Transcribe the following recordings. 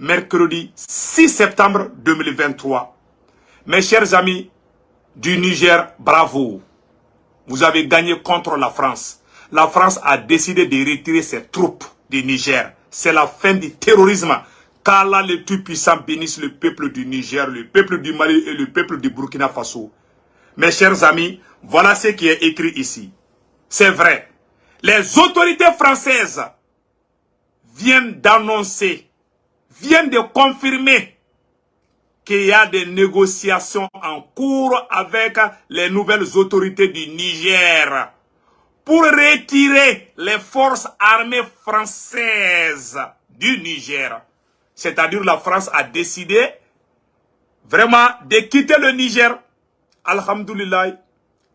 mercredi 6 septembre 2023. Mes chers amis du Niger, bravo. Vous avez gagné contre la France. La France a décidé de retirer ses troupes du Niger. C'est la fin du terrorisme. Qu'Allah le Tout-Puissant bénisse le peuple du Niger, le peuple du Mali et le peuple du Burkina Faso. Mes chers amis, voilà ce qui est écrit ici. C'est vrai. Les autorités françaises viennent d'annoncer, viennent de confirmer qu'il y a des négociations en cours avec les nouvelles autorités du Niger pour retirer les forces armées françaises du Niger. C'est-à-dire la France a décidé vraiment de quitter le Niger. Alhamdoulilah.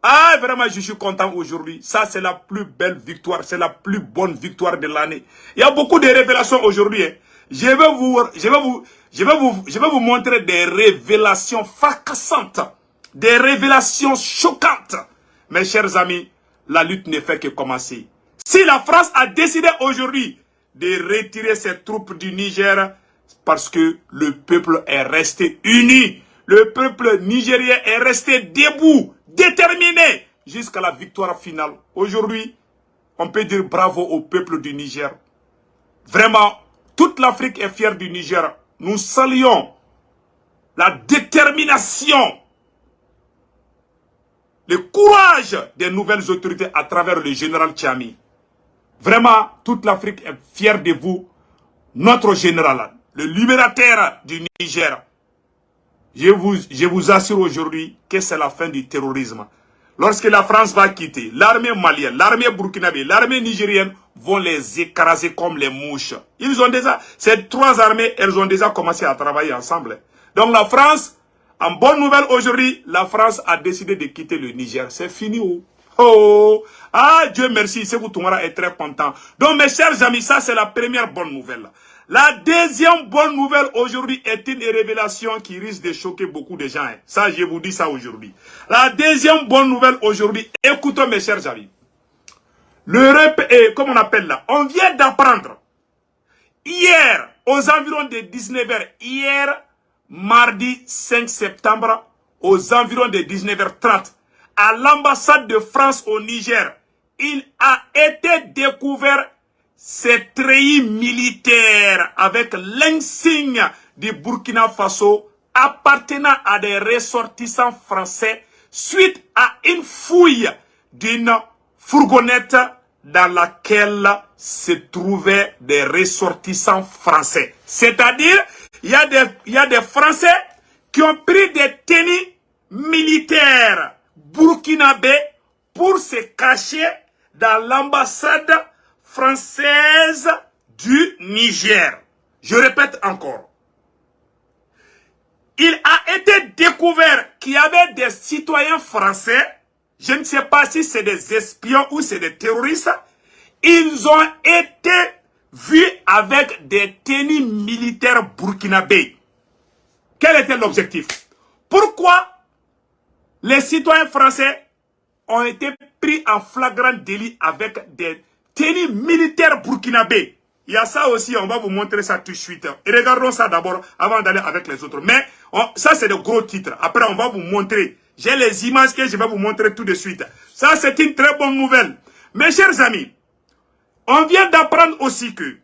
Ah, vraiment, je suis content aujourd'hui. Ça, c'est la plus belle victoire. C'est la plus bonne victoire de l'année. Il y a beaucoup de révélations aujourd'hui. Hein. Je vais vous montrer des révélations fracassantes. Des révélations choquantes. Mes chers amis, la lutte ne fait que commencer. Si la France a décidé aujourd'hui de retirer ses troupes du Niger, parce que le peuple est resté uni. Le peuple nigérien est resté debout, déterminé, jusqu'à la victoire finale. Aujourd'hui, on peut dire bravo au peuple du Niger. Vraiment, toute l'Afrique est fière du Niger. Nous saluons la détermination, le courage des nouvelles autorités à travers le général Tchami. Vraiment, toute l'Afrique est fière de vous, notre général, le libérateur du Niger. Je vous assure aujourd'hui que c'est la fin du terrorisme. Lorsque la France va quitter, l'armée malienne, l'armée burkinabé, l'armée nigérienne vont les écraser comme les mouches. Ils ont déjà, ces trois armées, elles ont déjà commencé à travailler ensemble. Donc la France, en bonne nouvelle aujourd'hui, la France a décidé de quitter le Niger. C'est fini. Oh, ah, Dieu merci, Sékou Toumara est très content. Donc mes chers amis, ça c'est la première bonne nouvelle. La deuxième bonne nouvelle aujourd'hui est une révélation qui risque de choquer beaucoup de gens. Ça, je vous dis ça aujourd'hui. La deuxième bonne nouvelle aujourd'hui, écoutez mes chers amis. L'Europe est, comme on appelle là, on vient d'apprendre hier, aux environs de 19h, hier, mardi 5 septembre, aux environs de 19h30, à l'ambassade de France au Niger, il a été découvert ces treillis militaires avec l'insigne du Burkina Faso appartenant à des ressortissants français suite à une fouille d'une fourgonnette dans laquelle se trouvaient des ressortissants français. C'est-à-dire, il y a des Français qui ont pris des tenues militaires burkinabés pour se cacher dans l'ambassade française du Niger. Je répète encore. Il a été découvert qu'il y avait des citoyens français, je ne sais pas si c'est des espions ou c'est des terroristes, ils ont été vus avec des tenues militaires burkinabés. Quel était l'objectif? Pourquoi les citoyens français ont été pris en flagrant délit avec des tenues militaires burkinabés? Il y a ça aussi, on va vous montrer ça tout de suite. Et regardons ça d'abord avant d'aller avec les autres. Mais ça, c'est de gros titres. Après, on va vous montrer. J'ai les images que je vais vous montrer tout de suite. Ça, c'est une très bonne nouvelle. Mes chers amis, on vient d'apprendre aussi que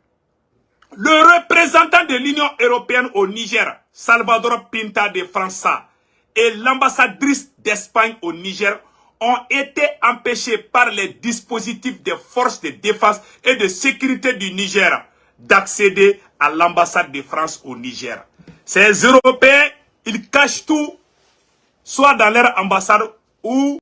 le représentant de l'Union européenne au Niger, Salvador Pinta de França, et l'ambassadrice d'Espagne au Niger ont été empêchés par les dispositifs des forces de défense et de sécurité du Niger d'accéder à l'ambassade de France au Niger. Ces Européens, ils cachent tout, soit dans leur ambassade ou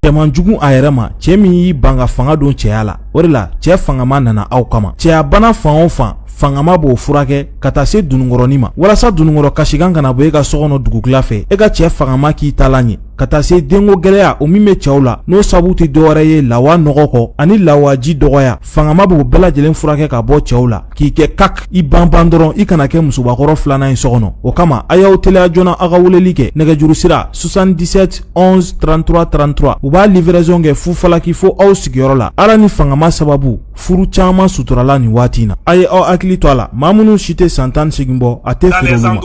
Cɛmanjugu a yɛrɛ ma cɛ min y'i ban ka fanga don cɛya la o de la cɛ fangama nana aw kama cɛya bana fan o fan fangama b'o furakɛ ka taa se dunukɔrɔni ma walasa dunukɔrɔ kasikan kana bɔ e ka sɔkɔnɔ dugukila fɛ e ka cɛ fangama k'i ta la ɲɛ ka taa se denko gwɛlɛya o min bɛ cɛw la n'o sabu tɛ dɔwɛrɛ ye lawa nɔgɔ kɔ ani lawaji dɔgɔya fangama b'o bɛɛ lajɛlen furakɛ ka bɔ cɛw la k'i kɛ kak i banban dɔrɔn i kana kɛ musobakɔrɔ filanan in sɔkɔnɔ o kama a y'aw teliya joona a ka weleli kɛ nɛgɛjuru sira 77 11 33 33 u b'a livraison kɛ fufalaki fo aw sigiyɔrɔ la ala ni fangama sababu furu caman suturala nin waati in na a ye aw hakili to a la maa minnu si tɛ san 18 bɔ a tɛ feere olu ma.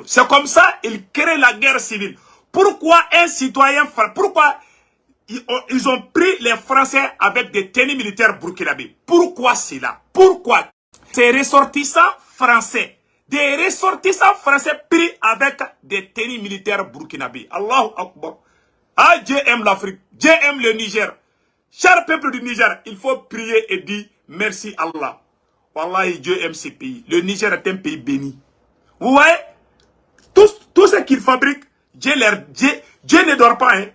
C'est comme ça ils créent la guerre civile. Pourquoi un citoyen, pourquoi ils ont pris les Français avec des tenues militaires burkinabés? Pourquoi cela? Pourquoi? Ces ressortissants français, des ressortissants français pris avec des tenues militaires burkinabés. Allahu Akbar. Ah, Dieu aime l'Afrique, Dieu aime le Niger. Cher peuple du Niger, il faut prier et dire merci Allah. Wallahi, Dieu aime ce pays. Le Niger est un pays béni. Vous voyez? Tout ce qu'ils fabriquent, Dieu ne dort pas, hein.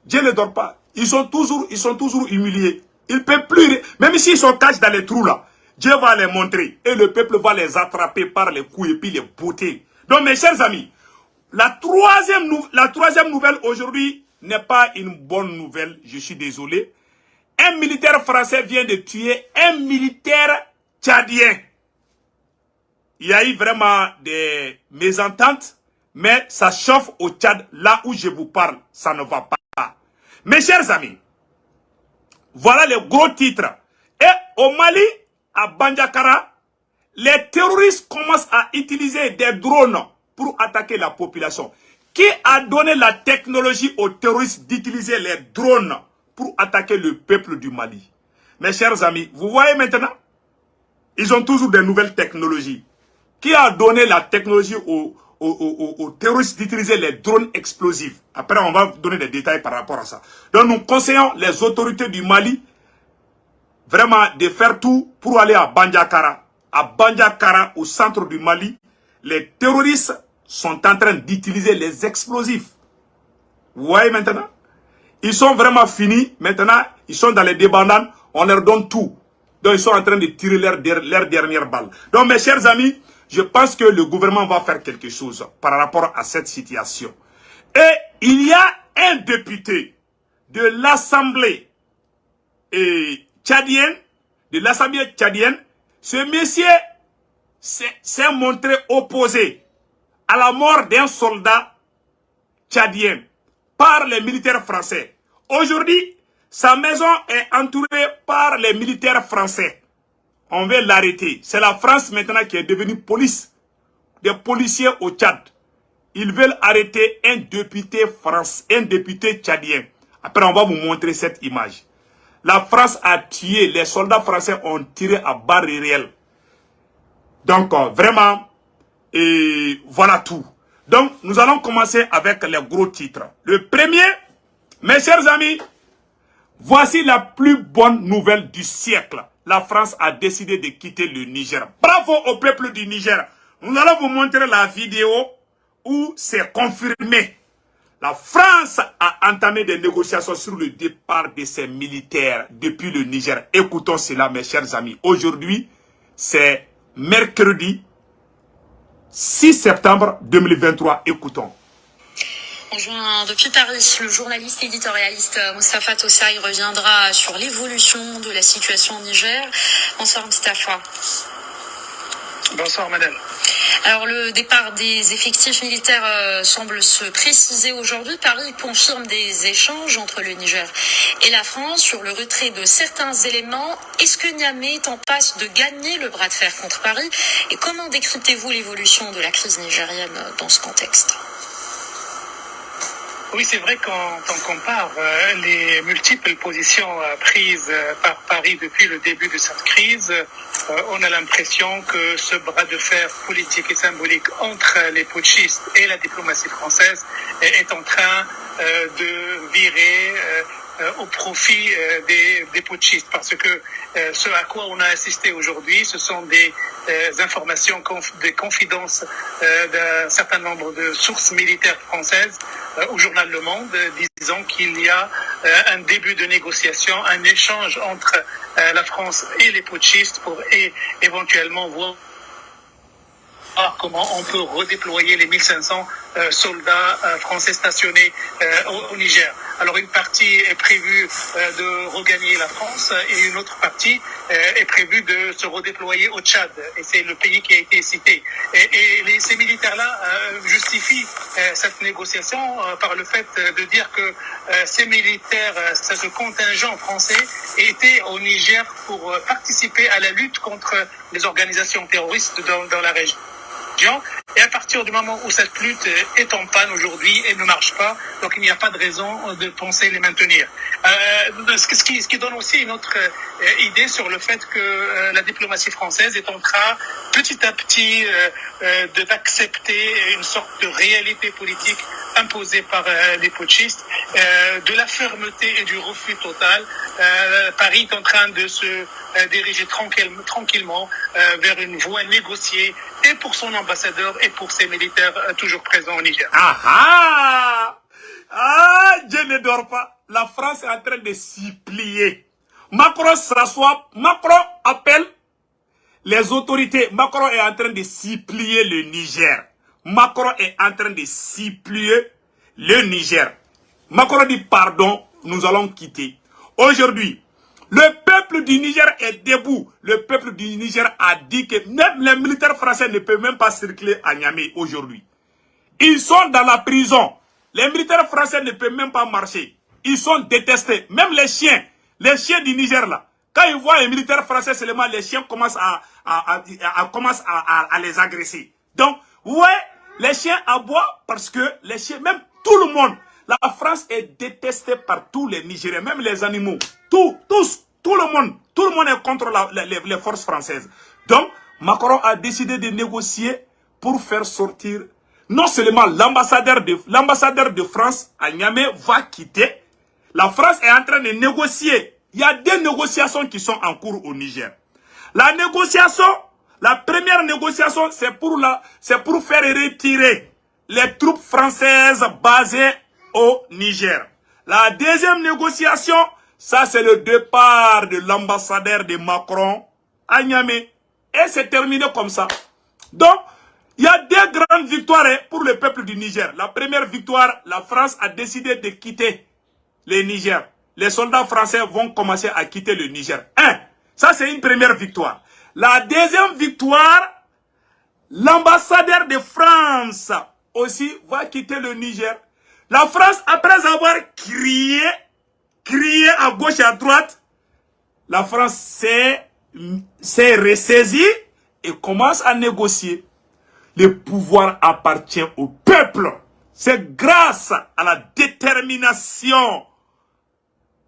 Dieu ne dort pas. Ils sont toujours humiliés. Ils ne peuvent plus, même s'ils sont cachés dans les trous là, Dieu va les montrer. Et le peuple va les attraper par les coups et puis les botter. Donc mes chers amis, la troisième nouvelle aujourd'hui n'est pas une bonne nouvelle. Je suis désolé. Un militaire français vient de tuer un militaire tchadien. Il y a eu vraiment des mésententes. Mais ça chauffe au Tchad, là où je vous parle, ça ne va pas. Mes chers amis, voilà les gros titres. Et au Mali, à Bandiakara, les terroristes commencent à utiliser des drones pour attaquer la population. Qui a donné la technologie aux terroristes d'utiliser les drones pour attaquer le peuple du Mali? Mes chers amis, vous voyez maintenant, ils ont toujours des nouvelles technologies. Qui a donné la technologie aux terroristes d'utiliser les drones explosifs? Après, on va donner des détails par rapport à ça. Donc, nous conseillons les autorités du Mali vraiment de faire tout pour aller à Bandiakara. À Bandiakara, au centre du Mali, les terroristes sont en train d'utiliser les explosifs. Vous voyez maintenant? Ils sont vraiment finis. Maintenant, ils sont dans les débandades. On leur donne tout. Donc, ils sont en train de tirer leur dernière balle. Donc, mes chers amis, je pense que le gouvernement va faire quelque chose par rapport à cette situation. Et il y a un député de l'Assemblée tchadienne, ce monsieur s'est montré opposé à la mort d'un soldat tchadien par les militaires français. Aujourd'hui, sa maison est entourée par les militaires français. On veut l'arrêter. C'est la France maintenant qui est devenue police. Des policiers au Tchad. Ils veulent arrêter un député tchadien. Après, on va vous montrer cette image. La France a tué, les soldats français ont tiré à balles réelles. Donc, vraiment, et voilà tout. Donc, nous allons commencer avec les gros titres. Le premier, mes chers amis, voici la plus bonne nouvelle du siècle. La France a décidé de quitter le Niger. Bravo au peuple du Niger. Nous allons vous montrer la vidéo où c'est confirmé. La France a entamé des négociations sur le départ de ses militaires depuis le Niger. Écoutons cela, mes chers amis. Aujourd'hui, c'est mercredi 6 septembre 2023. Écoutons. On joint depuis Paris, le journaliste éditorialiste Moustapha Tossaï reviendra sur l'évolution de la situation au Niger. Bonsoir Moustapha. Bonsoir madame. Alors le départ des effectifs militaires semble se préciser aujourd'hui. Paris confirme des échanges entre le Niger et la France sur le retrait de certains éléments. Est-ce que Niamey est en passe de gagner le bras de fer contre Paris? Et comment décryptez-vous l'évolution de la crise nigérienne dans ce contexte? Oui, c'est vrai quand on compare les multiples positions prises par Paris depuis le début de cette crise, on a l'impression que ce bras de fer politique et symbolique entre les putschistes et la diplomatie française est en train de virer au profit des putschistes, parce que ce à quoi on a assisté aujourd'hui, ce sont des informations, des confidences d'un certain nombre de sources militaires françaises au journal Le Monde, disant qu'il y a un début de négociation, un échange entre la France et les putschistes pour éventuellement voir comment on peut redéployer les 1500 soldats français stationnés au Niger. Alors une partie est prévue de regagner la France et une autre partie est prévue de se redéployer au Tchad. Et c'est le pays qui a été cité. Et ces militaires-là justifient cette négociation par le fait de dire que ces militaires, ce contingent français, étaient au Niger pour participer à la lutte contre les organisations terroristes dans la région. Et à partir du moment où cette lutte est en panne aujourd'hui et ne marche pas, donc il n'y a pas de raison de penser les maintenir. Ce qui donne aussi une autre idée sur le fait que la diplomatie française est en train petit à petit d'accepter une sorte de réalité politique imposée par les putschistes, de la fermeté et du refus total. Paris est en train de se diriger tranquillement vers une voie négociée et pour son ambassadeur et pour ses militaires toujours présents au Niger. Dieu ne dort pas. La France est en train de s'y plier. Macron s'assoit, Macron appelle les autorités. Macron est en train de s'y plier le Niger. Macron est en train de s'y plier le Niger. Macron dit pardon, nous allons quitter. Aujourd'hui, le peuple du Niger est debout. Le peuple du Niger a dit que même les militaires français ne peuvent même pas circuler à Niamey aujourd'hui. Ils sont dans la prison. Les militaires français ne peuvent même pas marcher. Ils sont détestés. Même les chiens du Niger là. Quand ils voient les militaires français seulement, les chiens commencent à les agresser. Donc, ouais, les chiens aboient parce que les chiens, même tout le monde, la France est détestée par tous les Nigériens, même les animaux. Tout le monde est contre les forces françaises. Donc, Macron a décidé de négocier pour faire sortir, non seulement l'ambassadeur de France à Niamey va quitter. La France est en train de négocier. Il y a des négociations qui sont en cours au Niger. La première négociation, c'est pour faire retirer les troupes françaises basées au Niger. La deuxième négociation, ça c'est le départ de l'ambassadeur de Macron à Niamey. Et c'est terminé comme ça. Donc, il y a deux grandes victoires pour le peuple du Niger. La première victoire, la France a décidé de quitter le Niger. Les soldats français vont commencer à quitter le Niger. Ça c'est une première victoire. La deuxième victoire, l'ambassadeur de France aussi va quitter le Niger. La France, après avoir crié à gauche et à droite, la France s'est ressaisie et commence à négocier. Le pouvoir appartient au peuple. C'est grâce à la détermination,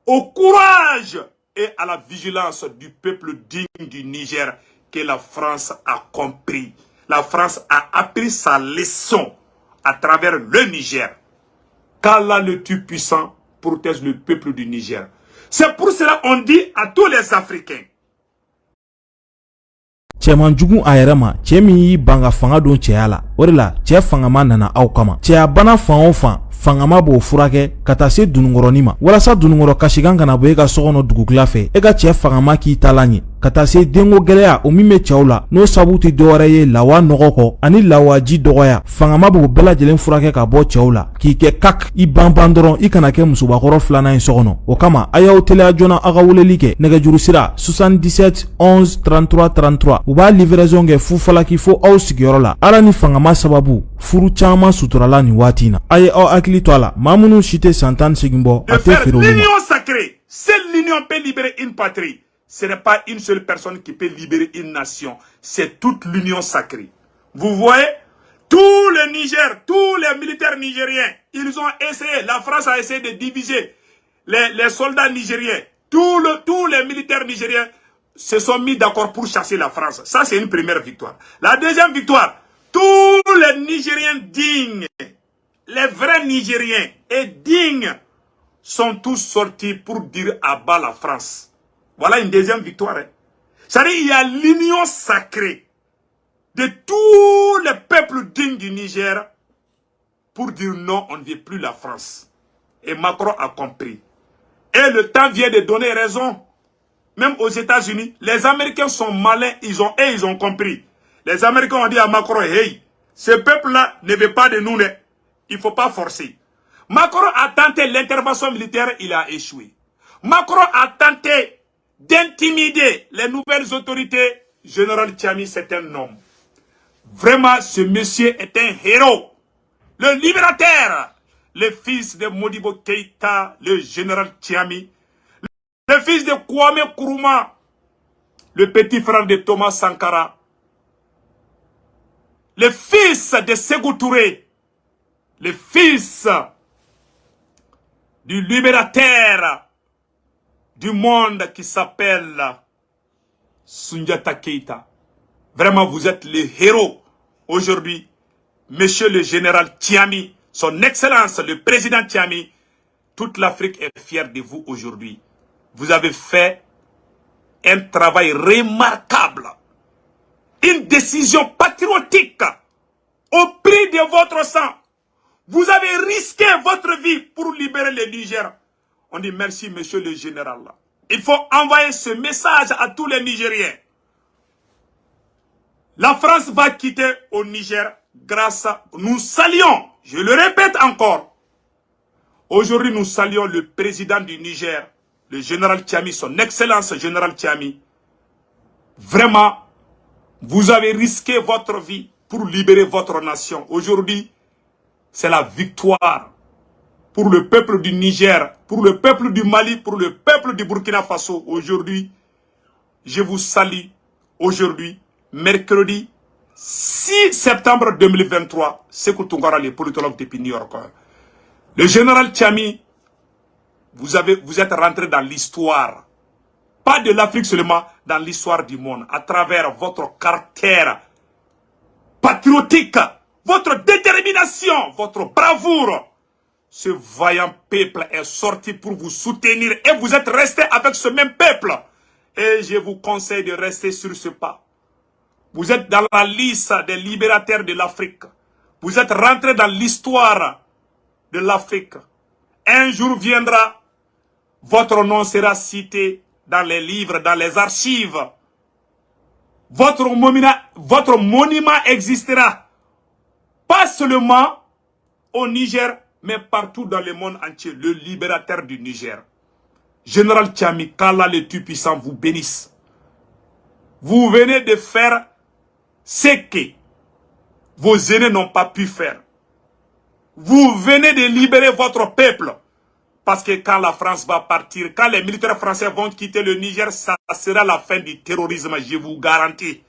au courage et à la vigilance du peuple digne du Niger que la France a compris. La France a appris sa leçon à travers le Niger. Qu'Allah le Tout-Puissant protège le peuple du Niger. C'est pour cela qu'on dit à tous les Africains. Cɛman jugu a yɛrɛ ma, cɛ min y'i ban ka fanga don cɛya la. O de la, cɛ fangama nana aw kama. Cɛya bana fan o fan, fangama b'o furakɛ ka taa se dunungɔrɔni ma. Walasa dunungɔrɔ kasikan kana bɔ e ka sɔkɔnɔ dugukila fɛ, e ka cɛ fangama k'i tala ɲɛ. Ka taa se denko gɛlɛya o min bɛ cɛw la, n'o sabu tɛ dɔwɛrɛ ye lawa nɔgɔ kɔ ani lawaji dɔgɔya. Fangama b'o bɛɛ lajɛlen furakɛ ka bɔ cɛw la, k'i kɛ kak, i banban dɔrɔn i kana kɛ musobakɔrɔ filanan ye sɔkɔnɔ. O kama, a y'aw teliya joona aw ka weleli kɛ nɛgɛjuru sira 77 11 33 33. U b'a livraison kɛ fufalaki fo aw sigiyɔrɔ la. Ala ni fangama sababu, furu caman suturala nin waati in na. A ye aw hakili to a la, maa minnu si tɛ san 18 bɔ, a tɛ feere olu ma. L'union sacrée, seule l'union peut libérer une patrie. Ce n'est pas une seule personne qui peut libérer une nation. C'est toute l'union sacrée. Vous voyez, tout le Niger, tous les militaires nigériens, ils ont essayé, la France a essayé de diviser les soldats nigériens. Tous les militaires nigériens se sont mis d'accord pour chasser la France. Ça, c'est une première victoire. La deuxième victoire, tous les Nigériens dignes, les vrais Nigériens et dignes, sont tous sortis pour dire à bas la France. Voilà une deuxième victoire. C'est-à-dire qu'il y a l'union sacrée de tous les peuples dignes du Niger pour dire non, on ne veut plus la France. Et Macron a compris. Et le temps vient de donner raison. Même aux États-Unis, les Américains sont malins, ils ont compris. Les Américains ont dit à Macron, hey, ce peuple-là ne veut pas de nous, il ne faut pas forcer. Macron a tenté l'intervention militaire, il a échoué. Macron a tenté d'intimider les nouvelles autorités. Général Tchiami, c'est un homme. Vraiment, ce monsieur est un héros. Le libérateur, le fils de Modibo Keïta, le général Tchiami, le fils de Kwame Nkrumah, le petit frère de Thomas Sankara, le fils de Sékou Touré, le fils du libérateur du monde qui s'appelle Soundiata Keïta. Vraiment, vous êtes les héros aujourd'hui. Monsieur le général Tchiami, son excellence, le président Tchiami, toute l'Afrique est fière de vous aujourd'hui. Vous avez fait un travail remarquable. Une décision patriotique au prix de votre sang. Vous avez risqué votre vie pour libérer le Niger. On dit merci, monsieur le général. Il faut envoyer ce message à tous les Nigériens. La France va quitter au Niger grâce à... Nous saluons, je le répète encore. Aujourd'hui, nous saluons le président du Niger, le général Tchiami, son excellence général Tchiami. Vraiment, vous avez risqué votre vie pour libérer votre nation. Aujourd'hui, c'est la victoire pour le peuple du Niger, pour le peuple du Mali, pour le peuple du Burkina Faso. Aujourd'hui, je vous salue. Aujourd'hui, mercredi 6 septembre 2023, Sékou Tounkara, le politologue depuis New York. Le général Tchiami, vous êtes rentré dans l'histoire. Pas de l'Afrique seulement, dans l'histoire du monde. À travers votre caractère patriotique, votre détermination, votre bravoure. Ce vaillant peuple est sorti pour vous soutenir et vous êtes resté avec ce même peuple. Et je vous conseille de rester sur ce pas. Vous êtes dans la liste des libérateurs de l'Afrique. Vous êtes rentré dans l'histoire de l'Afrique. Un jour viendra, votre nom sera cité dans les livres, dans les archives. Votre monument existera. Pas seulement au Niger, mais partout dans le monde entier. Le libérateur du Niger. Général Tchiami, qu'Allah le Tout-Puissant vous bénisse. Vous venez de faire ce que vos aînés n'ont pas pu faire. Vous venez de libérer votre peuple. Parce que quand la France va partir, quand les militaires français vont quitter le Niger, ça sera la fin du terrorisme, je vous garantis.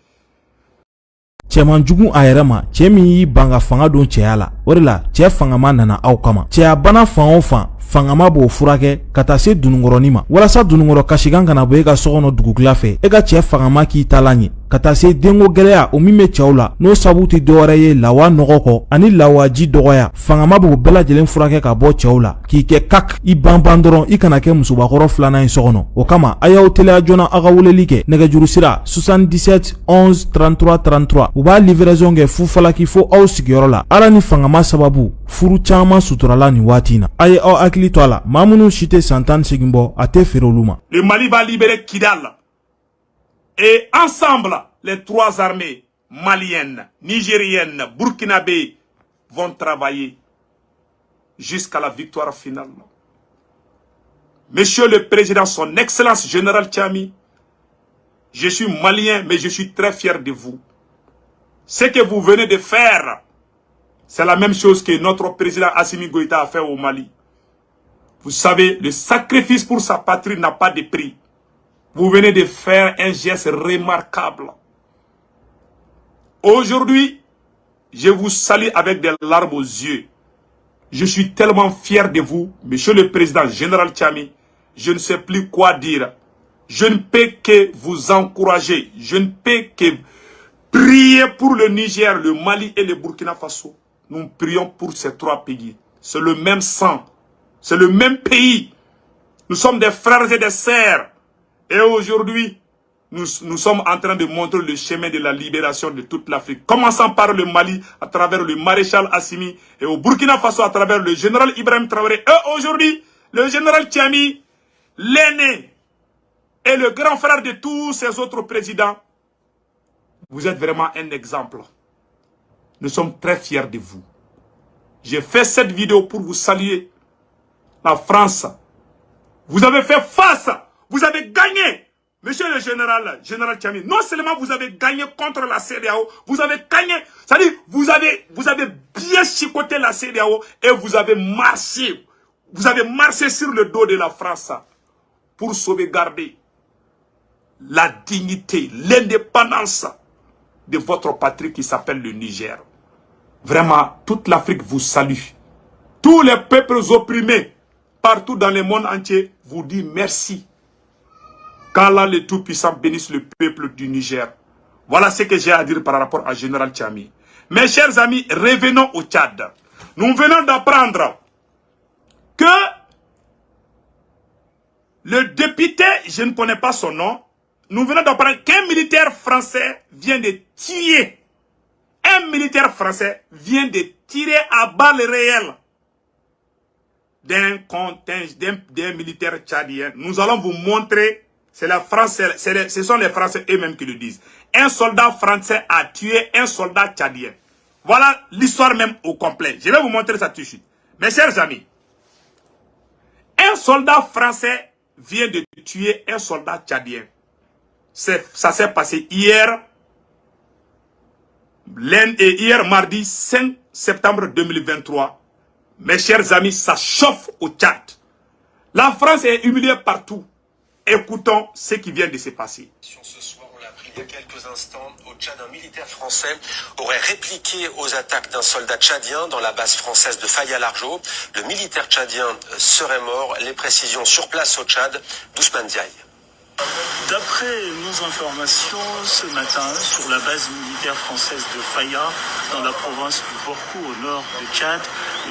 cɛman jugu a yɛrɛ ma cɛɛ min y'i ban ka fanga don cɛya la o de la cɛɛ fangama nana aw kama cɛya bana fan o fan fangama b'o furakɛ ka taa se dunungɔrɔni ma walasa dunungɔrɔ kasikan kana bɔ e ka sɔkɔnɔ dugukila fɛ e ka cɛɛ fangama k'i tala ɲɛ ka taa se denko gwɛlɛya o min bɛ cɛw la n'o sabu tɛ dɔwɛrɛ ye lawa nɔgɔ kɔ ani lawaji dɔgɔya fangama b'o bɛɛ lajɛlen furakɛ ka bɔ cɛw la k'i kɛ kak i banban dɔrɔn i kana kɛ musobakɔrɔ filanan ye sɔkɔnɔ o kama a y'aw teliya joona a ka weleli kɛ nɛgɛjuru sira 77 11 33 33 u b'a livraison kɛ fufalaki fo aw sigiyɔrɔ la ala ni fangama sababu furu caman suturala nin waati in na a ye aw hakili to a la maa minnu si tɛ san 18 bɔ a tɛ feere olu ma. Le Mali va libérer Kidal. Et ensemble, les trois armées maliennes, nigériennes, burkinabé vont travailler jusqu'à la victoire finale. Monsieur le Président, son Excellence Général Tchiami, je suis malien, mais je suis très fier de vous. Ce que vous venez de faire, c'est la même chose que notre président Assimi Goïta a fait au Mali. Vous savez, le sacrifice pour sa patrie n'a pas de prix. Vous venez de faire un geste remarquable. Aujourd'hui, je vous salue avec des larmes aux yeux. Je suis tellement fier de vous, Monsieur le Président Général Tchiami. Je ne sais plus quoi dire. Je ne peux que vous encourager. Je ne peux que prier pour le Niger, le Mali et le Burkina Faso. Nous prions pour ces trois pays. C'est le même sang. C'est le même pays. Nous sommes des frères et des sœurs. Et aujourd'hui, nous sommes en train de montrer le chemin de la libération de toute l'Afrique. Commençant par le Mali, à travers le maréchal Assimi, et au Burkina Faso, à travers le général Ibrahim Traoré. Et aujourd'hui, le général Tchiami, l'aîné, et le grand frère de tous ces autres présidents, Vous êtes vraiment un exemple. Nous sommes très fiers de vous. J'ai fait cette vidéo pour vous saluer. La France. Vous avez fait face. Vous avez gagné. Monsieur le général Tchiani, non seulement vous avez gagné contre la CEDEAO, vous avez gagné. C'est-à-dire, vous avez bien chicoté la CEDEAO et vous avez marché. Vous avez marché sur le dos de la France pour sauvegarder la dignité, l'indépendance de votre patrie qui s'appelle le Niger. Vraiment, toute l'Afrique vous salue. Tous les peuples opprimés partout dans le monde entier vous disent merci. Qu'Allah le Tout-Puissant bénisse le peuple du Niger. Voilà ce que j'ai à dire par rapport à Général Tchiani. Mes chers amis, revenons au Tchad. Nous venons d'apprendre que le député, je ne connais pas son nom, nous venons d'apprendre qu'un militaire français vient de tirer. Un militaire français vient de tirer à balles réelles d'un militaire tchadien. Nous allons vous montrer, c'est la France, ce sont les Français eux-mêmes qui le disent. Un soldat français a tué un soldat tchadien. Voilà l'histoire même au complet. Je vais vous montrer ça tout de suite. Mes chers amis, un soldat français vient de tuer un soldat tchadien. Ça s'est passé hier, mardi 5 septembre 2023. Mes chers amis, ça chauffe au Tchad. La France est humiliée partout. Écoutons ce qui vient de se passer. Ce soir, on l'a appris il y a quelques instants, au Tchad, un militaire français aurait répliqué aux attaques d'un soldat tchadien dans la base française de Faya-Largeau. Le militaire tchadien serait mort. Les précisions sur place au Tchad, Ousmane Diaye. D'après nos informations, ce matin, sur la base militaire française de Faya, dans la province du Borkou, au nord de Tchad,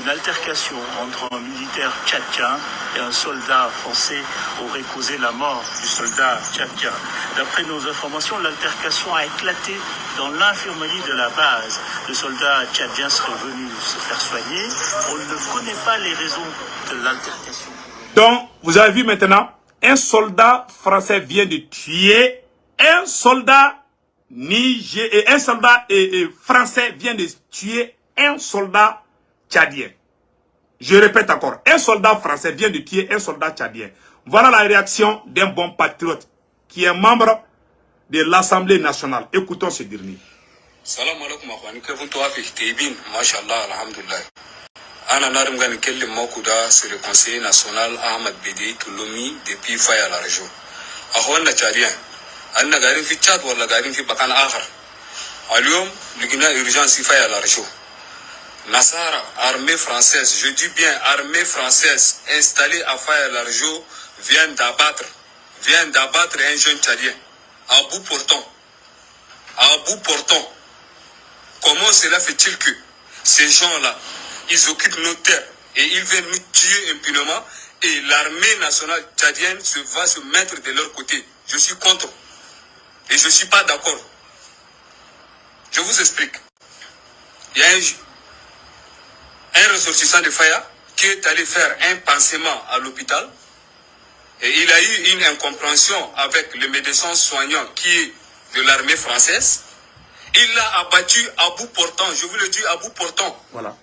une altercation entre un militaire tchadien et un soldat français aurait causé la mort du soldat tchadien. D'après nos informations, l'altercation a éclaté dans l'infirmerie de la base. Le soldat tchadien serait venu se faire soigner. On ne connaît pas les raisons de l'altercation. Donc, vous avez vu maintenant, un soldat français vient de tuer un soldat français vient de tuer un soldat tchadien. Je répète encore, un soldat français vient de tuer un soldat tchadien. Voilà la réaction d'un bon patriote qui est membre de l'Assemblée nationale. Écoutons ce dernier. Salam alaikum akhwani kayfun tawafik tayyibin mashallah alhamdulillah. Ana narim gani kellim makuda c'est le conseiller national Ahmad Bedi Touloumi depuis Faya-Largeau. Akhwana tchadien anna garin fi Tchad wala garin fi bakan akhar. اليوم لقينا urgence Faya-Largeau. Nassara, armée française, je dis bien armée française installée à Faya-Largeau vient d'abattre un jeune tchadien à bout portant. Comment cela fait-il que ces gens-là, ils occupent nos terres et ils viennent nous tuer impunément et l'armée nationale tchadienne va se mettre de leur côté? Je suis contre et je ne suis pas d'accord. Je vous explique. Il y a un ressortissant de Faya qui est allé faire un pansement à l'hôpital et il a eu une incompréhension avec le médecin soignant qui est de l'armée française. Il l'a abattu à bout portant, je vous le dis, à bout portant. Voilà.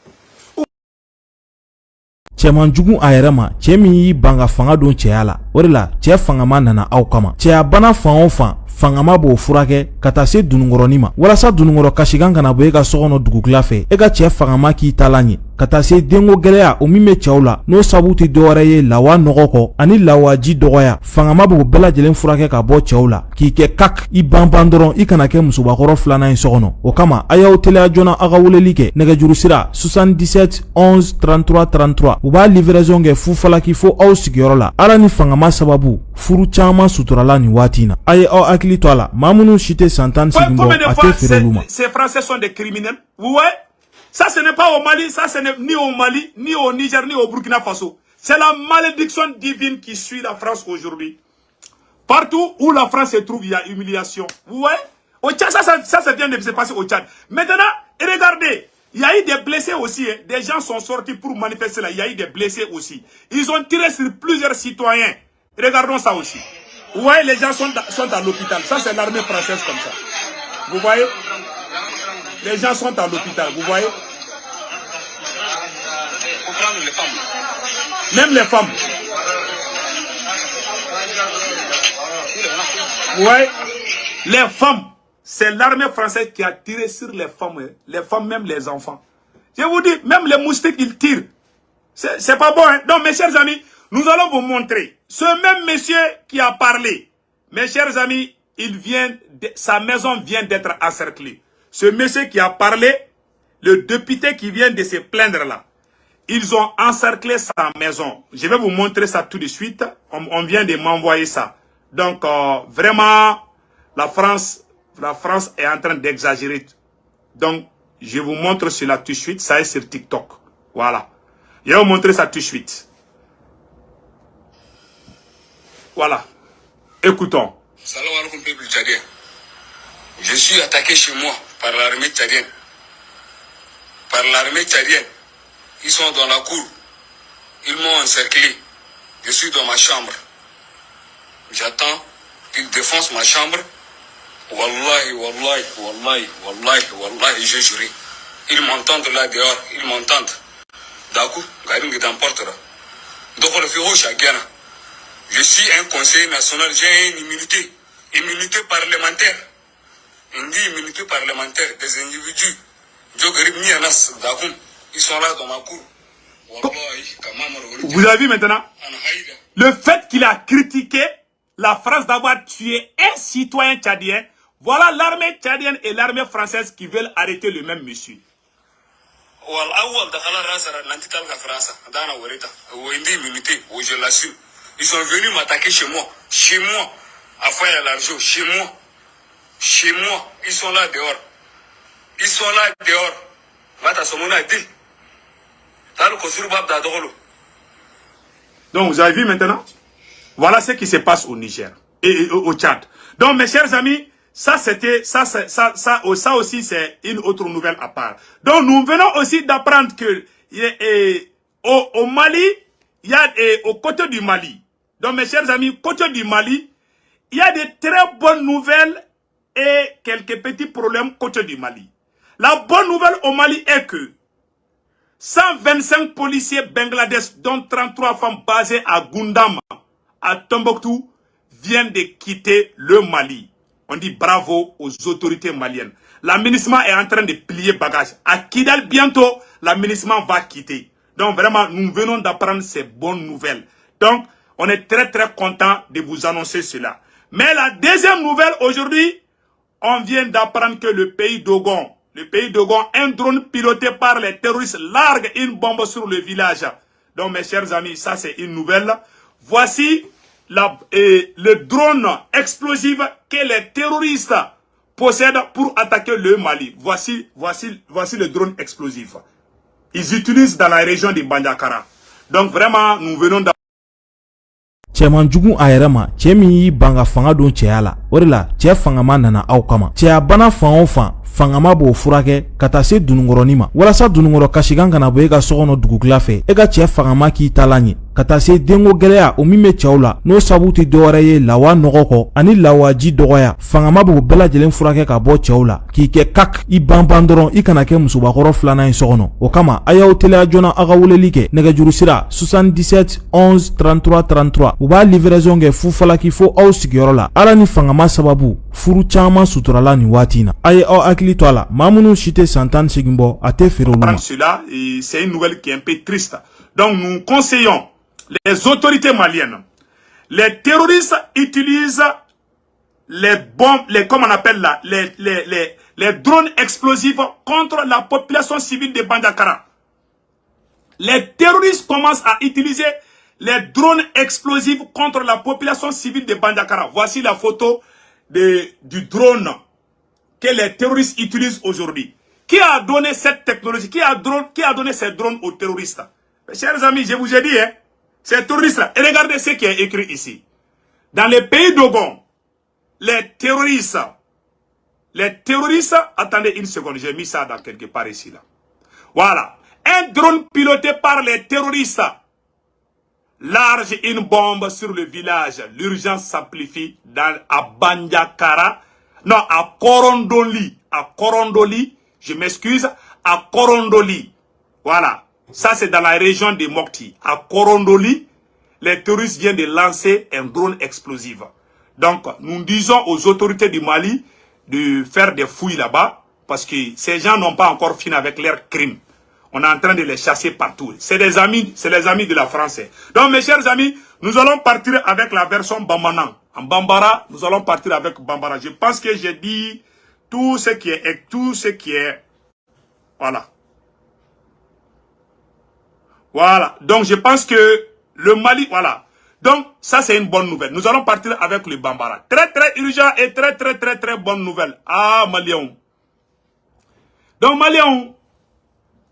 Cɛman jugu a yɛrɛ ma cɛ min y'i ban ka fanga don cɛya la o de la cɛ fangama nana aw kama cɛya bana fan o fan fangama b'o furakɛ ka taa se dunungɔrɔni ma walasa dunungɔrɔ kasikan kana bɔ e ka sɔkɔnɔ dugukila fɛ e ka cɛ fangama k'i tala ɲɛ ka taa se denko gɛlɛya o min bɛ cɛw la n'o sabu tɛ dɔwɛrɛ ye lawa nɔgɔ kɔ ani lawaji dɔgɔya fangama b'o bɛɛ lajɛlen furakɛ ka bɔ cɛw la k'i kɛ kak i banban dɔrɔn i kana kɛ musobakɔrɔ filanan ye sɔkɔnɔ o kama a y'aw teliya joona a ka weleli kɛ nɛgɛjuru sira 77 11 33 33 u b'a livraison kɛ fufalaki fo aw sigiyɔrɔ la ala ni fangama sababu furu caman suturala nin waati in na a ye aw hakili to a la maa minnu si tɛ san 10 segin bɔ a tɛ feere olu ma. Ces Français sont des criminels. Ouais. Ça, ce n'est pas au Mali, ça, ce n'est ni au Mali, ni au Niger, ni au Burkina Faso. C'est la malédiction divine qui suit la France aujourd'hui. Partout où la France se trouve, il y a humiliation. Ouais. Au Tchad, ça vient de se passer au Tchad. Maintenant, regardez, il y a eu des blessés aussi. Hein. Des gens sont sortis pour manifester là. Il y a eu des blessés aussi. Ils ont tiré sur plusieurs citoyens. Regardons ça aussi. Ouais, les gens sont à l'hôpital. Ça, c'est l'armée française comme ça. Vous voyez? Les gens sont à l'hôpital, vous voyez? Même les femmes. Vous voyez? Les femmes. C'est l'armée française qui a tiré sur les femmes, même les enfants. Je vous dis, même les moustiques, ils tirent. C'est pas bon, hein? Donc, mes chers amis, nous allons vous montrer. Ce même monsieur qui a parlé, mes chers amis, sa maison vient d'être encerclée. Ce monsieur qui a parlé, le député qui vient de se plaindre là, ils ont encerclé sa maison. Je vais vous montrer ça tout de suite. On vient de m'envoyer ça. Donc, vraiment, la France est en train d'exagérer. Donc, je vous montre cela tout de suite. Ça est sur TikTok. Voilà. Je vais vous montrer ça tout de suite. Voilà. Écoutons. Salam alaikum, peuple tchadien. Je suis attaqué chez moi par l'armée tchadienne. Par l'armée tchadienne. Ils sont dans la cour. Ils m'ont encerclé. Je suis dans ma chambre. J'attends qu'ils défoncent ma chambre. Wallahi, wallahi, wallahi, wallahi, wallahi, j'ai juré. Ils m'entendent là dehors, ils m'entendent. D'acoup, Garim qui t'emportera. Donc on le fait au Chagana. Je suis un conseiller national, j'ai une immunité parlementaire. On dit immunité parlementaire des individus. Ils sont là dans ma cour. Vous avez vu maintenant? Le fait qu'il a critiqué la France d'avoir tué un citoyen tchadien. Voilà l'armée tchadienne et l'armée française qui veulent arrêter le même monsieur. Ils sont venus m'attaquer chez moi, à Faya Larjo, chez moi, ils sont là dehors. Donc vous avez vu maintenant? Voilà ce qui se passe au Niger et au Tchad. Donc mes chers amis, ça aussi c'est une autre nouvelle à part. Donc nous venons aussi d'apprendre que au Mali, il y a au côté du Mali. Donc mes chers amis, côté du Mali, il y a de très bonnes nouvelles et quelques petits problèmes côté du Mali. La bonne nouvelle au Mali est que 125 policiers bangladais, dont 33 femmes basées à Gundam, à Tombouctou, viennent de quitter le Mali. On dit bravo aux autorités maliennes. L'aménagement est en train de plier bagage. À Kidal, bientôt, l'aménagement va quitter. Donc vraiment, nous venons d'apprendre ces bonnes nouvelles. Donc, on est très très content de vous annoncer cela. Mais la deuxième nouvelle aujourd'hui, on vient d'apprendre que le pays Dogon, un drone piloté par les terroristes largue une bombe sur le village. Donc mes chers amis, ça c'est une nouvelle. Voici le drone explosif que les terroristes possèdent pour attaquer le Mali. Voici le drone explosif. Ils utilisent dans la région de Bandiakara. Donc vraiment, nous venons de... Cɛman jugu a yɛrɛ ma cɛ min y'i ban ka fanga don cɛya la o de la cɛ fangama nana aw kama cɛya bana fan o fan fangama b'o furakɛ ka taa se dunungɔrɔni ma walasa dunungɔrɔ kasikan kana bɔ e ka sɔkɔnɔ dugukila fɛ e ka cɛ fangama k'i tala ɲɛ ka taa se denko gɛlɛya o min bɛ cɛw la n'o sabu tɛ dɔwɛrɛ ye lawa nɔgɔ kɔ ani lawaji dɔgɔya fangama b'o bɛɛ lajɛlen furakɛ ka bɔ cɛw la k'i kɛ kak i banban dɔrɔn i kana kɛ musobakɔrɔ filanan ye sɔkɔnɔ o kama a y'aw teliya joona a ka weleli kɛ nɛgɛjuru sira 77 11 33 33 u b'a livraison kɛ fufalaki fo aw sigiyɔrɔ la ala ni fangama sababu furu caman suturala nin waati in na a ye aw hakili to a la maa minnu si tɛ san 18 bɔ a tɛ feere olu ma. C'est une nouvelle qui est un peu triste. Donc nous conseillons les autorités maliennes. Les terroristes utilisent les bombes, comment on appelle là, les drones explosifs contre la population civile de Bandiakara. Les terroristes commencent à utiliser les drones explosifs contre la population civile de Bandiakara. Voici la photo du drone que les terroristes utilisent aujourd'hui. Qui a donné cette technologie? Qui a donné ces drones aux terroristes? Mes chers amis, je vous ai dit, hein, ces terroristes-là, et regardez ce qui est écrit ici. Dans les pays d'Ogon, les terroristes, attendez une seconde, j'ai mis ça dans quelque part ici, là. Voilà. Un drone piloté par les terroristes large une bombe sur le village. L'urgence s'amplifie à Bandiakara. Non, à Korondoli. À Korondoli, je m'excuse, à Korondoli. Voilà. Ça, c'est dans la région de Mopti. À Korondoli, les terroristes viennent de lancer un drone explosif. Donc, nous disons aux autorités du Mali de faire des fouilles là-bas, parce que ces gens n'ont pas encore fini avec leurs crimes. On est en train de les chasser partout. C'est les amis de la France. Donc, mes chers amis, nous allons partir avec la version Bambanan. En Bambara, nous allons partir avec Bambara. Je pense que j'ai dit tout ce qui est, voilà. Voilà. Donc, je pense que le Mali, voilà. Donc, ça, c'est une bonne nouvelle. Nous allons partir avec le Bambara. Très, très urgent et très, très, très, très bonne nouvelle. Ah, Maliens. Donc, Maliens,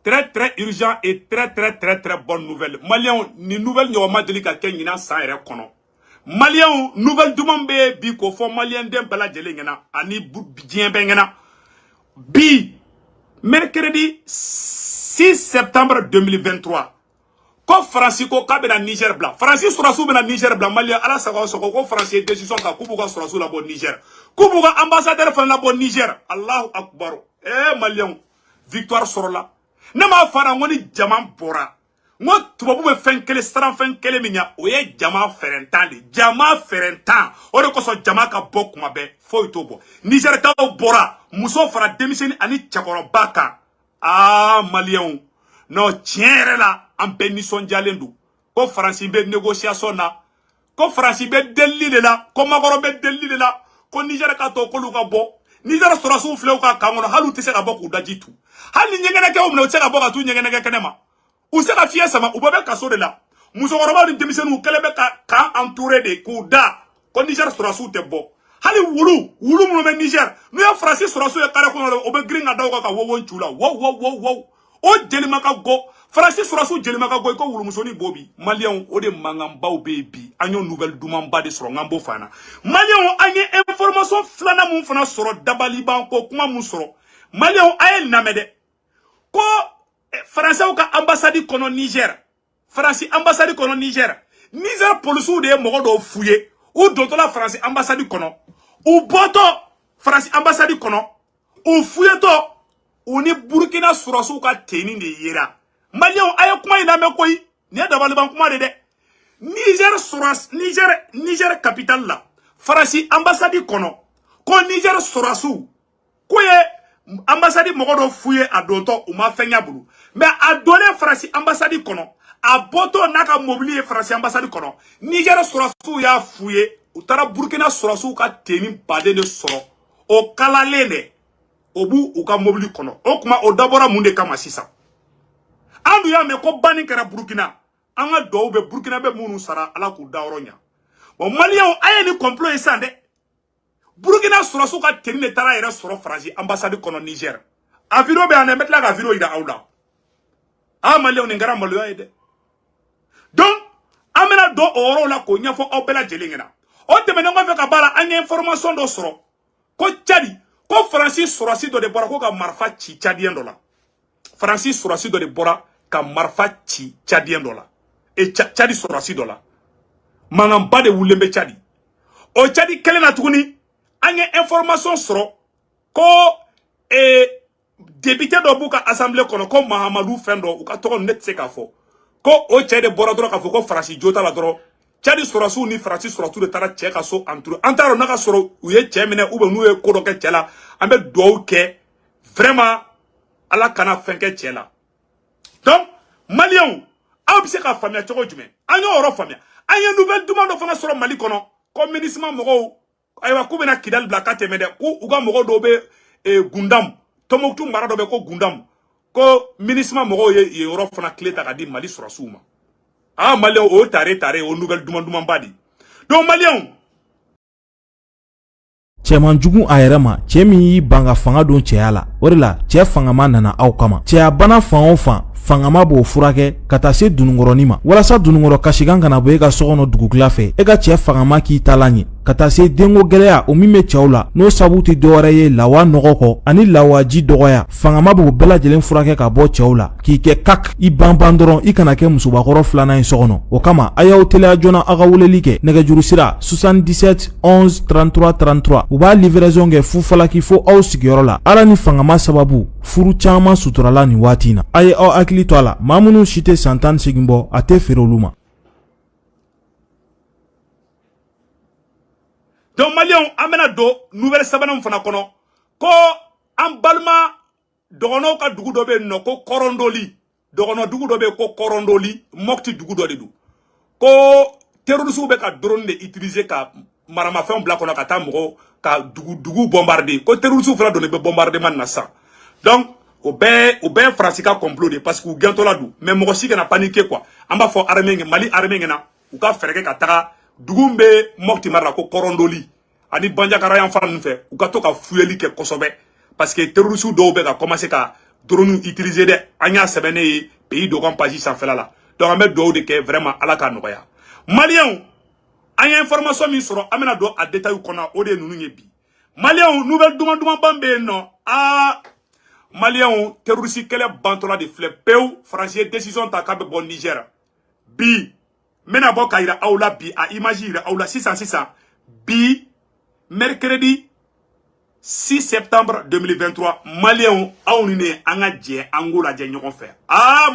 très, très urgent et très, très, très, très bonne nouvelle. Maliens, ni nouvelle n'y a pas de l'ika kenyina sans reconnaître. Maliens, nouvelle demande biko fo Malien dem bela jelengena ani bien bengena. Bi, mercredi 6 septembre 2023. Ko Francisco ka bena Niger bla. Francis Sorassou bena Niger bla. Malien ala sago soko ko Francis décision ka kubuga Sorassou la bon Niger. Kubuga ambassadeur fan la bon Niger. Allahu akbar. Malien, victoire sorola. Nema fara ngoni jaman bora. Ngo tubabu be fen kele stran fen kele minya oye jama ferentan le jama ferentan o de koso jama ka bok ma be fo ito bo Niger ta bora muso fara demiseni ani chakoro baka Malien no tiere la am benison jalendu ko France be négociation na ko France be delile la ko magoro be delile la ko Niger ka to ko luka bo Niger Sorassou flew ka kangono halu tese ka boku dajitu hali nyengena ke o mna tse ka boka tu nyengena ke kenema ou se ka fier sama ou bebe kaso de la musokoroba ni demisenu kelebe ka entouré de kuda ko Niger Sorassou te bo hali wulu mu be Niger no ya Francis Sorassou ya kare ko o be gringa daw ka wo chula wo o jelima ka go Francis Sorassou jelima ka go ko wulu musoni bobi Malien o de mangamba o bebi anyo nouvelle dumamba de soro ngambo fana Malien anye information flana mun fana soro dabali ban ko kuma mun soro Malien ay namede ko Français ou ka ambassade kono Niger. France ambassade kono Niger. Niger police ou de mogo do fouye. Ou doto la France ambassade kono. Ou boto France ambassade kono. Ou fouye to. Ou ni Burkina Sorassou ka teni de yera. Malien ayo kuma ina me koyi. Ni dabali ban kuma de. Niger Sorassou Niger capitale la. France ambassade kono. Ko Niger Sorassou. Koye ambassade mogo do fouye a doto ou ma fenya bulu. Mais a donné France ambassade kono a boto naka mobilier France ambassade kono Niger Sorassou ya fouye ou tara Burkina Sorassou ka teni bade de soro o kalalene obu ou ka mobilier kono o kuma o dabora munde kama sisa andu ya me ko bani kara Burkina anga do be Burkina be munu sara ala ku daoronya bon Malien aye ni complot esande Burkina Sorassou ka teni ne tara yere soro France ambassade kono Niger aviro be ane metla ka aviro ida aula Malien ni ngara malo yede donc amena do oro la ko nyafo opela jelingena o temene ngo fe ka bala anya information do soro ko Tchadi ko Francis Sorassou do de bora ko ka marfa chi Tchadien do la Francis Sorassou do de bora ka marfa chi Tchadien do la e Tchadi Sorassou do la mangamba de wulembe Tchadi o Tchadi kele na tuguni anya information soro ko député do buka assemblée kono ko Mahamadou Fendo ou ka to net se ka fo ko o Tchade bora dro ka fo ko Francis jota la dro Tchadi Sorassou ni Francis Sorassou de tara che ka so entre antaro na ka soro u ye chemene ou be nou e ko do ke chela ambe do ke vraiment ala kana fenke chela donc Malien a obse ka famia choko jume anyo oro famia anya nouvelle demande fana soro Mali kono comme ministre mogo aywa ku bena kidal blaka temede ku uga mogo do be gundam Tomoktu mbara do be ko gundam ko ministre mogo ye Europe fana clé ta ka di Mali Sorassou ma Malien o tare o nouvelle demande badi donc Malien cɛman jugu a yɛrɛ ma cɛ min y'i ban ka fanga don cɛya la o de la cɛ fangama nana aw kama cɛya bana fan o fan fangama b'o furakɛ ka taa se dunungɔrɔni ma walasa dunungɔrɔ kasikan kana bɔ e ka sɔkɔnɔ dugukila fɛ e ka cɛ fangama k'i ta la ɲɛ ka taa se denko gɛlɛya o min bɛ cɛw la n'o sabu tɛ dɔwɛrɛ ye lawa nɔgɔ kɔ ani lawaji dɔgɔya fangama b'o bɛɛ lajɛlen furakɛ ka bɔ cɛw la k'i kɛ kak i banban dɔrɔn i kana kɛ musobakɔrɔ filanan ye sɔkɔnɔ o kama a y'aw teliya joona aw ka weleli kɛ nɛgɛjuru sira 77 11 33 33 u b'a livraison kɛ fufalaki fo aw sigiyɔrɔ la ala ni fangama sababu furu caman suturala nin waati in na a ye aw hakili to a la maa minnu si tɛ san 18 bɔ a tɛ feere olu ma. Donc Maliens amena do nouvelle sabanam fana kono ko an balma dogono ka dugu do be no ko korondoli dogono dugu do be ko korondoli mokti dugu do de du ko terroristes be ka drone de utiliser ka marama fɛn bla kono ka ta mogo ka dugu bombarder ko terroristes fana do be bombardement na sa donc o be francika complot de parce que u gento la du mais mogo si kana paniquer quoi an ba fo armée Mali armée na u ka fereke ka taga dugumbe mokti marra ko korondoli ani banjakara yan fan fe u ka to ka fuyeli ke kosobe parce que terroristes do be ka commencer ka drone utiliser de anya sebene pays do kon pagi sans fela la donc amé do de ke vraiment ala ka noya Maliens anya information mi soro amena do a détail kona o de nunu nyebi Maliens nouvelle duma bambe no Maliens terroristes kele bantola de flepeu français décision ta ka be bon Niger bi mena bo kaira aula bi a imaginer aula 600 bi mercredi 6 septembre 2023 Maliens aunine anga je angola je ñokon fer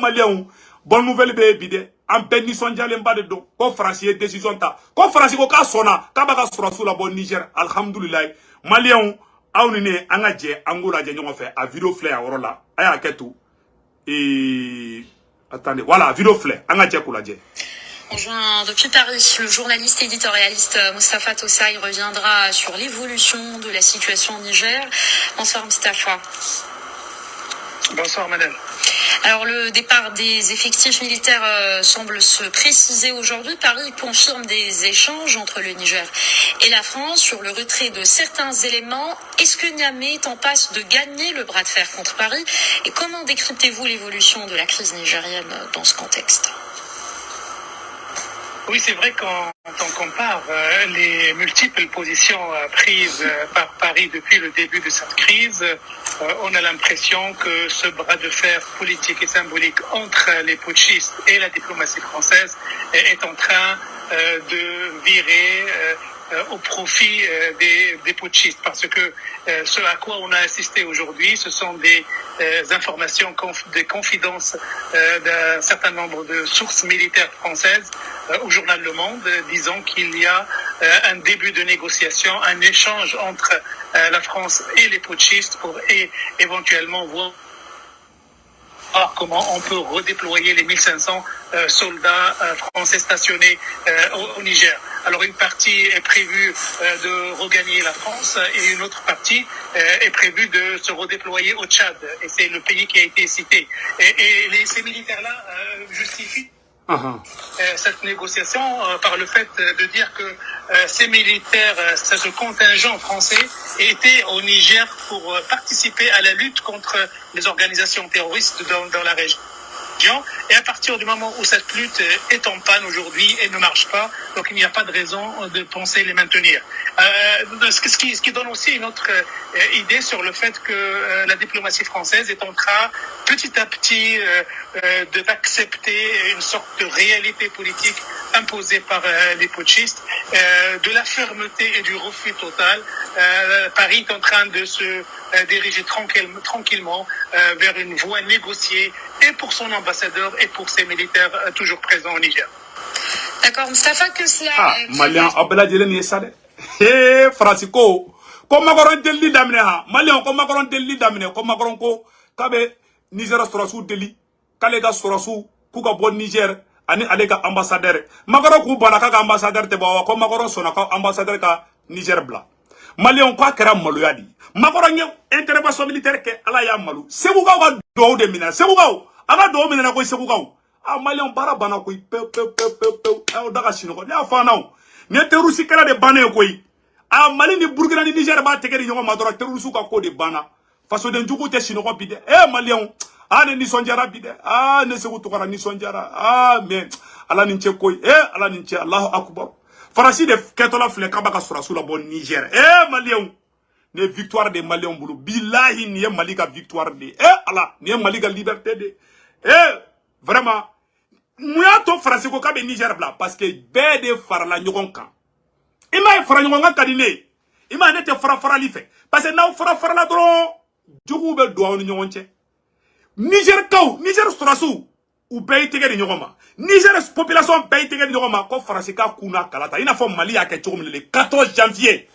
Maliens bonne nouvelle be bide en pénison jalen ba de do ko français décision ta ko français ko ka sona ka ba ka sura sous la bon Niger alhamdulillah Maliens aunine anga je angola je ñokon fer a vidéo flare a worola aya ketu attendez voilà vidéo flare anga je kula je. Bonjour, depuis Paris, le journaliste éditorialiste Moustapha Tossaï reviendra sur l'évolution de la situation au Niger. Bonsoir Moustapha. Bonsoir madame. Alors le départ des effectifs militaires semble se préciser aujourd'hui. Paris confirme des échanges entre le Niger et la France sur le retrait de certains éléments. Est-ce que Niamey est en passe de gagner le bras de fer contre Paris? Et comment décryptez-vous l'évolution de la crise nigérienne dans ce contexte? Oui, c'est vrai quand on compare les multiples positions prises par Paris depuis le début de cette crise, on a l'impression que ce bras de fer politique et symbolique entre les putschistes et la diplomatie française est en train de virer au profit des putschistes, parce que ce à quoi on a assisté aujourd'hui, ce sont des informations, des confidences d'un certain nombre de sources militaires françaises au journal Le Monde, disant qu'il y a un début de négociation, un échange entre la France et les putschistes pour éventuellement voir comment on peut redéployer les 1500 soldats français stationnés au Niger. Alors une partie est prévue de regagner la France et une autre partie est prévue de se redéployer au Tchad. Et c'est le pays qui a été cité. Et ces militaires-là justifient cette négociation par le fait de dire que ces militaires, ce contingent français était au Niger pour participer à la lutte contre les organisations terroristes dans la région. Et à partir du moment où cette lutte est en panne aujourd'hui et ne marche pas, donc il n'y a pas de raison de penser les maintenir. Ce qui donne aussi une autre idée sur le fait que la diplomatie française est en train petit à petit d'accepter une sorte de réalité politique imposée par les putschistes, de la fermeté et du refus total. Paris est en train de se diriger tranquillement vers une voie négociée et pour son ambassadeur et pour ses militaires toujours présents au Niger. D'accord, Moustapha, que cela... Malien, Abela Djelen Yesade. Hé, Francisco. Comme Magoron Deli Damine ha. Malien, comme Magoron Deli Damine. Comme Magoron Ko. Kabe, Niger Sorasu Deli. Kalega Sorasu. Kuka bon Niger. Ani Alega ambassadeur. Magoron Koubana Kaka ambassadeur Tebawa. Comme Magoron Sonaka ambassadeur Ka Niger Bla. Malien, quoi Kera Maloyadi. Magoron intervention militaire ke ala ya malu. Sebouga wa do de mina. Sebouga. Aga do mina ko Sebouga. Malien bara bana ko pe. Daga Sinoko. Ya fa now. Ne terroristes kala de bana ko yi Mali ni Burkina ni Niger ba tegeri nyoma madora terroristes ka ko de bana faso de njugu te Sinoko bide Malien Ah, ne nisonjara bide. Ah, ne se utokara nisonjara. Ah, mais, ala ninche koi. Ala ninche, Allahu Akbar. Farasi de ketola fle kabaka surasu la bon Niger. Malien. Ne victoire de Maliens boulou. Billahi, ni Mali ka victoire de. Allah, ni Mali ka liberté de. Vraiment. Mouya to farasi ko kabe Niger bla. Parce que bede farala nyogon kan. Ima fara nyogon kan kadine. Ima nete fara li fait. Parce que na fara la dron. Djougou be doa ni nyogon che. Niger kaw, Niger surasu. Ou paye tege de nyogoma. Niger population paye tege de nyogoma. Ko farasi ka kuna kalata. Ina fo Mali a ke chogom le 14 janvier.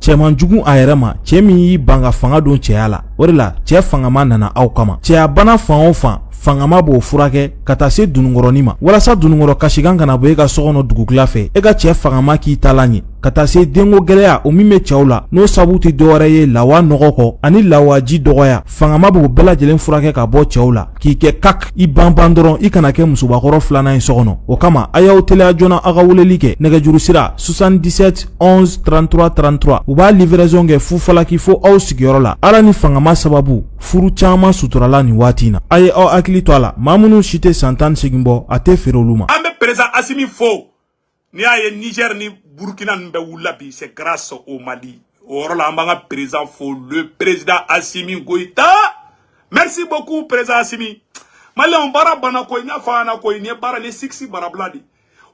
Cɛman jugu a yɛrɛ ma cɛ min y'i ban ka fanga don cɛya la o de la cɛ fangama nana aw kama cɛya bana fan o fan fangama b'o furakɛ ka taa se dunungɔrɔni ma walasa dunungɔrɔ kasikan kana bɔ e ka sɔkɔnɔ dugukila fɛ e ka cɛ fangama k'i tala ɲɛ ka taa se denko gɛlɛya o min bɛ cɛw la n'o sabu tɛ dɔwɛrɛ ye lawa nɔgɔ kɔ ani lawaji dɔgɔya fangama b'o bɛɛ lajɛlen furakɛ ka bɔ cɛw la k'i kɛ kak i banban dɔrɔn i kana kɛ musobakɔrɔ filanan ye sɔkɔnɔ o kama a y'aw teliya joona aw ka weleli kɛ nɛgɛjuru sira 77 11 33 33 u b'a livraison kɛ fufalaki fo aw sigiyɔrɔ la ala ni fangama sababu furu caman suturala nin waati in na a ye aw hakili to a la maa minnu si tɛ san 18 bɔ a tɛ feere olu ma. An bɛ président Assimi fo ni y'a ye Niger ni Burkina ninnu bɛ wulila bi c'est grâce au Mali o yɔrɔ la an b'an ka président fo le président Assimi Goïta merci beaucoup président Assimi Malien baara banna koyi n y'a fɔ an ɲɛna koyi nin ye baara ni 6 baarabila de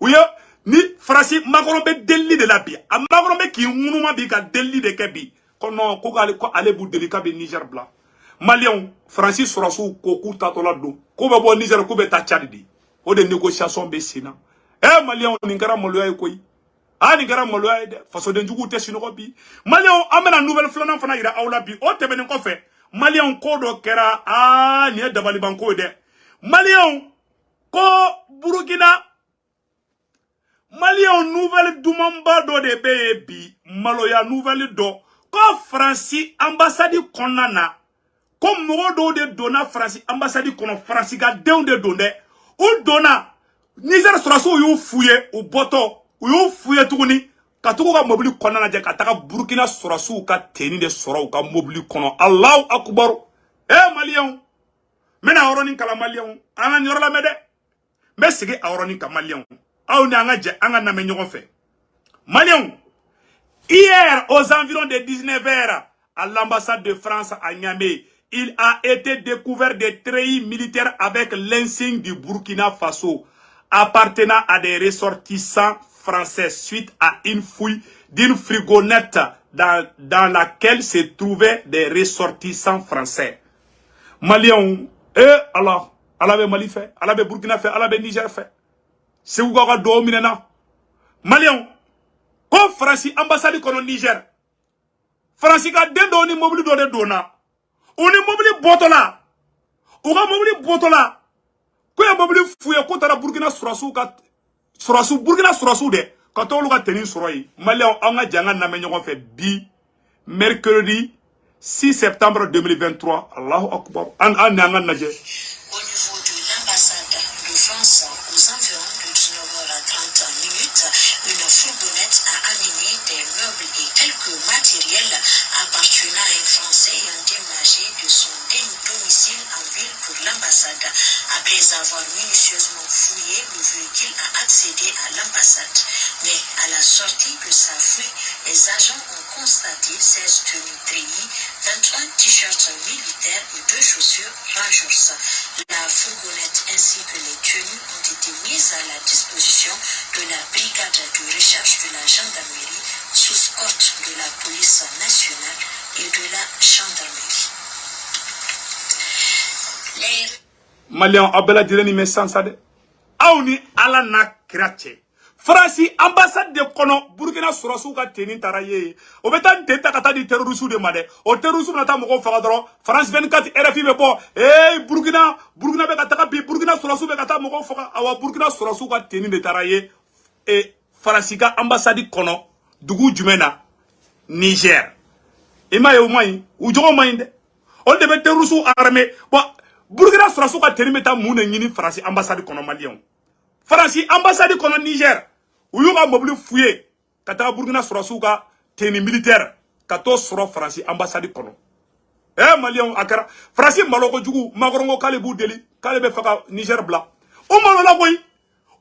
u ye ni Faransi Macron bɛ delili de la bi a Macron bɛ k'i ŋunuma bi ka delili de kɛ bi ko non ko ale b'u deli k'a bɛ Niger bila Malien Faransi sɔrɔsiw ko k'u tatɔla don k'u bɛ bɔ Niger k'u bɛ taa Tchad de o de négociation bɛ sen na Malien nin kɛra maloya ye koyi nin kɛra maloya ye dɛ fasoden juguw tɛ sinɔgɔ bi Malien an bɛna nouvelle filanan fana yira aw la bi o tɛmɛnen kɔfɛ Malien ko dɔ kɛra nin ye dabalibanko ye dɛ Malien ko Burkina Malien nouvelle dumanba dɔ de bɛ yen bi maloya nouvelle dɔ ko Faransi ambassade kɔnɔna na ko mɔgɔ dɔw de donna Faransi ambassade kɔnɔ Faransi ka denw de don dɛ u donna Niger sɔrɔsiw y'u fouillé u bɔtɔ u y'u fouillé tuguni ka tugu ka mobili kɔnɔna lajɛ ka taga Burkina sɔrɔsiw ka tenni de sɔrɔ u ka mobili kɔnɔ Allahu Akbar Malien mena yɔrɔnin kala Malien an ka nin yɔrɔ lamɛn dɛ n bɛ segin a yɔrɔnin ka Malien aw ni an ka jɛ an ka lamɛn ɲɔgɔn fɛ Malien hier aux environs de 19h à l'ambassade de France à Niamey il a été découvert des treillis militaires avec l'insigne du Burkina Faso appartenant à des ressortissants français suite à une fouille d'une frigonnette dans laquelle se trouvaient des ressortissants français. Malien, Allah be Mali fait, Allah be Burkina fait, Allah be Niger fait. C'est où qu'on a dominé na. Malien, ko Franci ambassade kono Niger. Franci ka dendo ni mobili do de dona. Oni mobili botola. Uga mobili botola. Ko ya mobili fuye ko tara Burkina surasu ka surasu Burkina surasu de. Ka to lu ka teni soroyi. Malien an ga janga na me ñogon fait bi mercredi 6 septembre 2023. Allahu Akbar. An nga naje. Au niveau de l'ambassade de France, aux environs de 19h30, une fourgonnette a amené des meubles et quelques matériels appartenant à un Français ayant déménagé de son domicile en ville pour l'ambassade. Après avoir minutieusement fouillé, le véhicule a accédé à l'ambassade. Mais à la sortie de sa fouille, les agents ont constaté 16 tenues treillis, 21 t-shirts militaires et 2 chaussures Rangers. La fourgonnette ainsi que les tenues ont été mises à la disposition de la brigade de recherche de la gendarmerie sous escorte de la police nationale et de la gendarmerie. Malien abela direni me sansade. Auni ala na krache. Franci ambassade de kono Burkina surasu ka teni taraye. O beta nteta kata di terrorisme de made. O terrorisme nata moko faga dro. France 24 RFI be bo. Burkina be kata bi Burkina surasu be kata moko faga. Awa Burkina surasu ka teni de taraye. Franci ka ambassade kono dugu jumena Niger. Ima ye umai ujogo mainde. On de be terrorisme armé. Bon Burkina surasu ka teni meta mune ngini Franci ambassade kono Malien. Franci ambassade kono Niger. Uyu ka mobili fouillé kata Burkina surasu ka teni militaire kato soro Franci ambassade kono. malien akara France maloko jugu magorongo kale bu deli kale be faka Niger bla o malola koy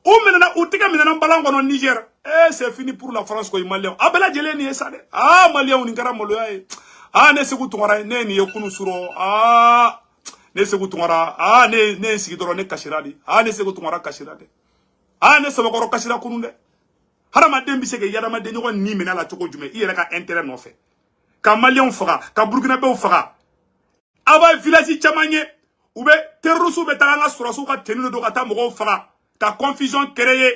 o menena o tika menena balango no Niger c'est fini pour la France koy malien abela jele ni ça de malien ni ngara maloya ne segu tungara ne ni yekunu suro ne segu tungara ne sigidoro ne kashiradi ne segu tungara kashirade ne sabakoro kashira kununde harama dembi sege yadama de nyogo ni menala choko jume iyere ka intérêt no fait ka malien faga ka burkina be faga aba village chamanye oube terrorisme be talanga surasu ka tenu do kata mogo faga ka confusion créer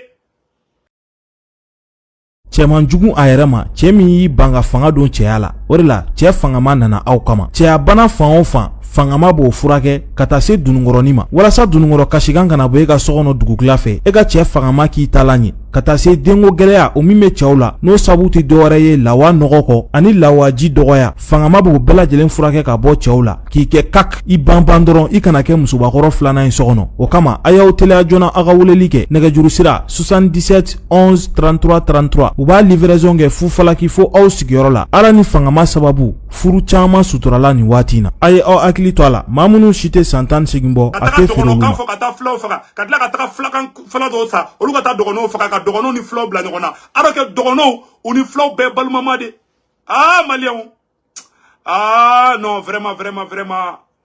cɛman jugu a yɛrɛ ma cɛ min y'i ban ka fanga don cɛya la o de la cɛ fangama nana aw kama cɛya bana fan o fan fangama b'o furakɛ ka taa se dunungɔrɔni ma walasa dunungɔrɔ kasikan kana bɔ e ka sɔgɔnɔ dugukila fɛ e ka cɛ fangama k'i tala ɲɛ ka taa se denko gɛlɛya o min bɛ cɛw la n'o sabu tɛ dɔwɛrɛ ye lawa nɔgɔ kɔ ani lawaji dɔgɔya fangama b'o bɛɛ lajɛlen furakɛ ka bɔ cɛw la k'i kɛ kak i banban dɔrɔn i kana kɛ musobakɔrɔ filanan ye sɔgɔnɔ o kama a y'aw teliya joona aw ka weleli kɛ nɛgɛjuru sira 77 11 33 33 u b'a livraison kɛ fufalaki fo aw sigiyɔrɔ la ala ni fangama sababu furu caman suturala nin waati in na a ye aw hakili to a la maa minnu si tɛ san 18 bɔ a tɛ feere olu ma ka taa fulaw faga ka tila ka taga fula dɔw sa olu ka taa dɔgɔnɔw faga ka dɔgɔnɔw ni fulaw bila ɲɔgɔn na alors que dɔgɔnɔw u ni fulaw bɛɛ balimama de malien non vraiment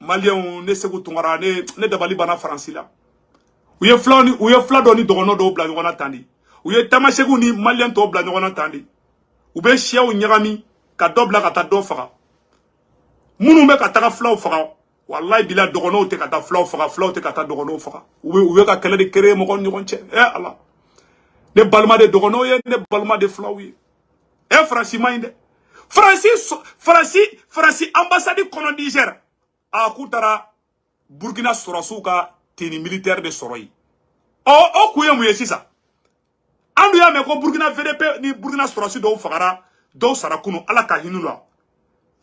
malien ne segu tungara ne dabali bana faransi la u ye fula dɔ ni dɔgɔnɔ dɔw bila ɲɔgɔn na tan de u ye tamasegu ni malien tɔw bila ɲɔgɔn na tan de u bɛ siyaw ɲagami ka dɔ bila ka taa dɔ faga minnu bɛ ka taga fulaw faga wallahi bila dɔgɔnɔw tɛ ka taa fulaw faga fulaw tɛ ka taa dɔgɔnɔw faga u bɛ ka kɛlɛ de créer mɔgɔw ni ɲɔgɔn cɛ ala ne balima de dɔgɔnɔw ye ne balima de fulaw ye Faransi ma ɲi dɛ Faransi ambassade kɔnɔ Niger k'u taara Burkina sɔrɔsiw ka tenue militaire de sɔrɔ yen o kun ye mun ye sisan an dun y'a mɛn ko Burkina VDP ni Burkina sɔrɔsi dɔw fagara dɔw sara kunu ala ka hinɛ la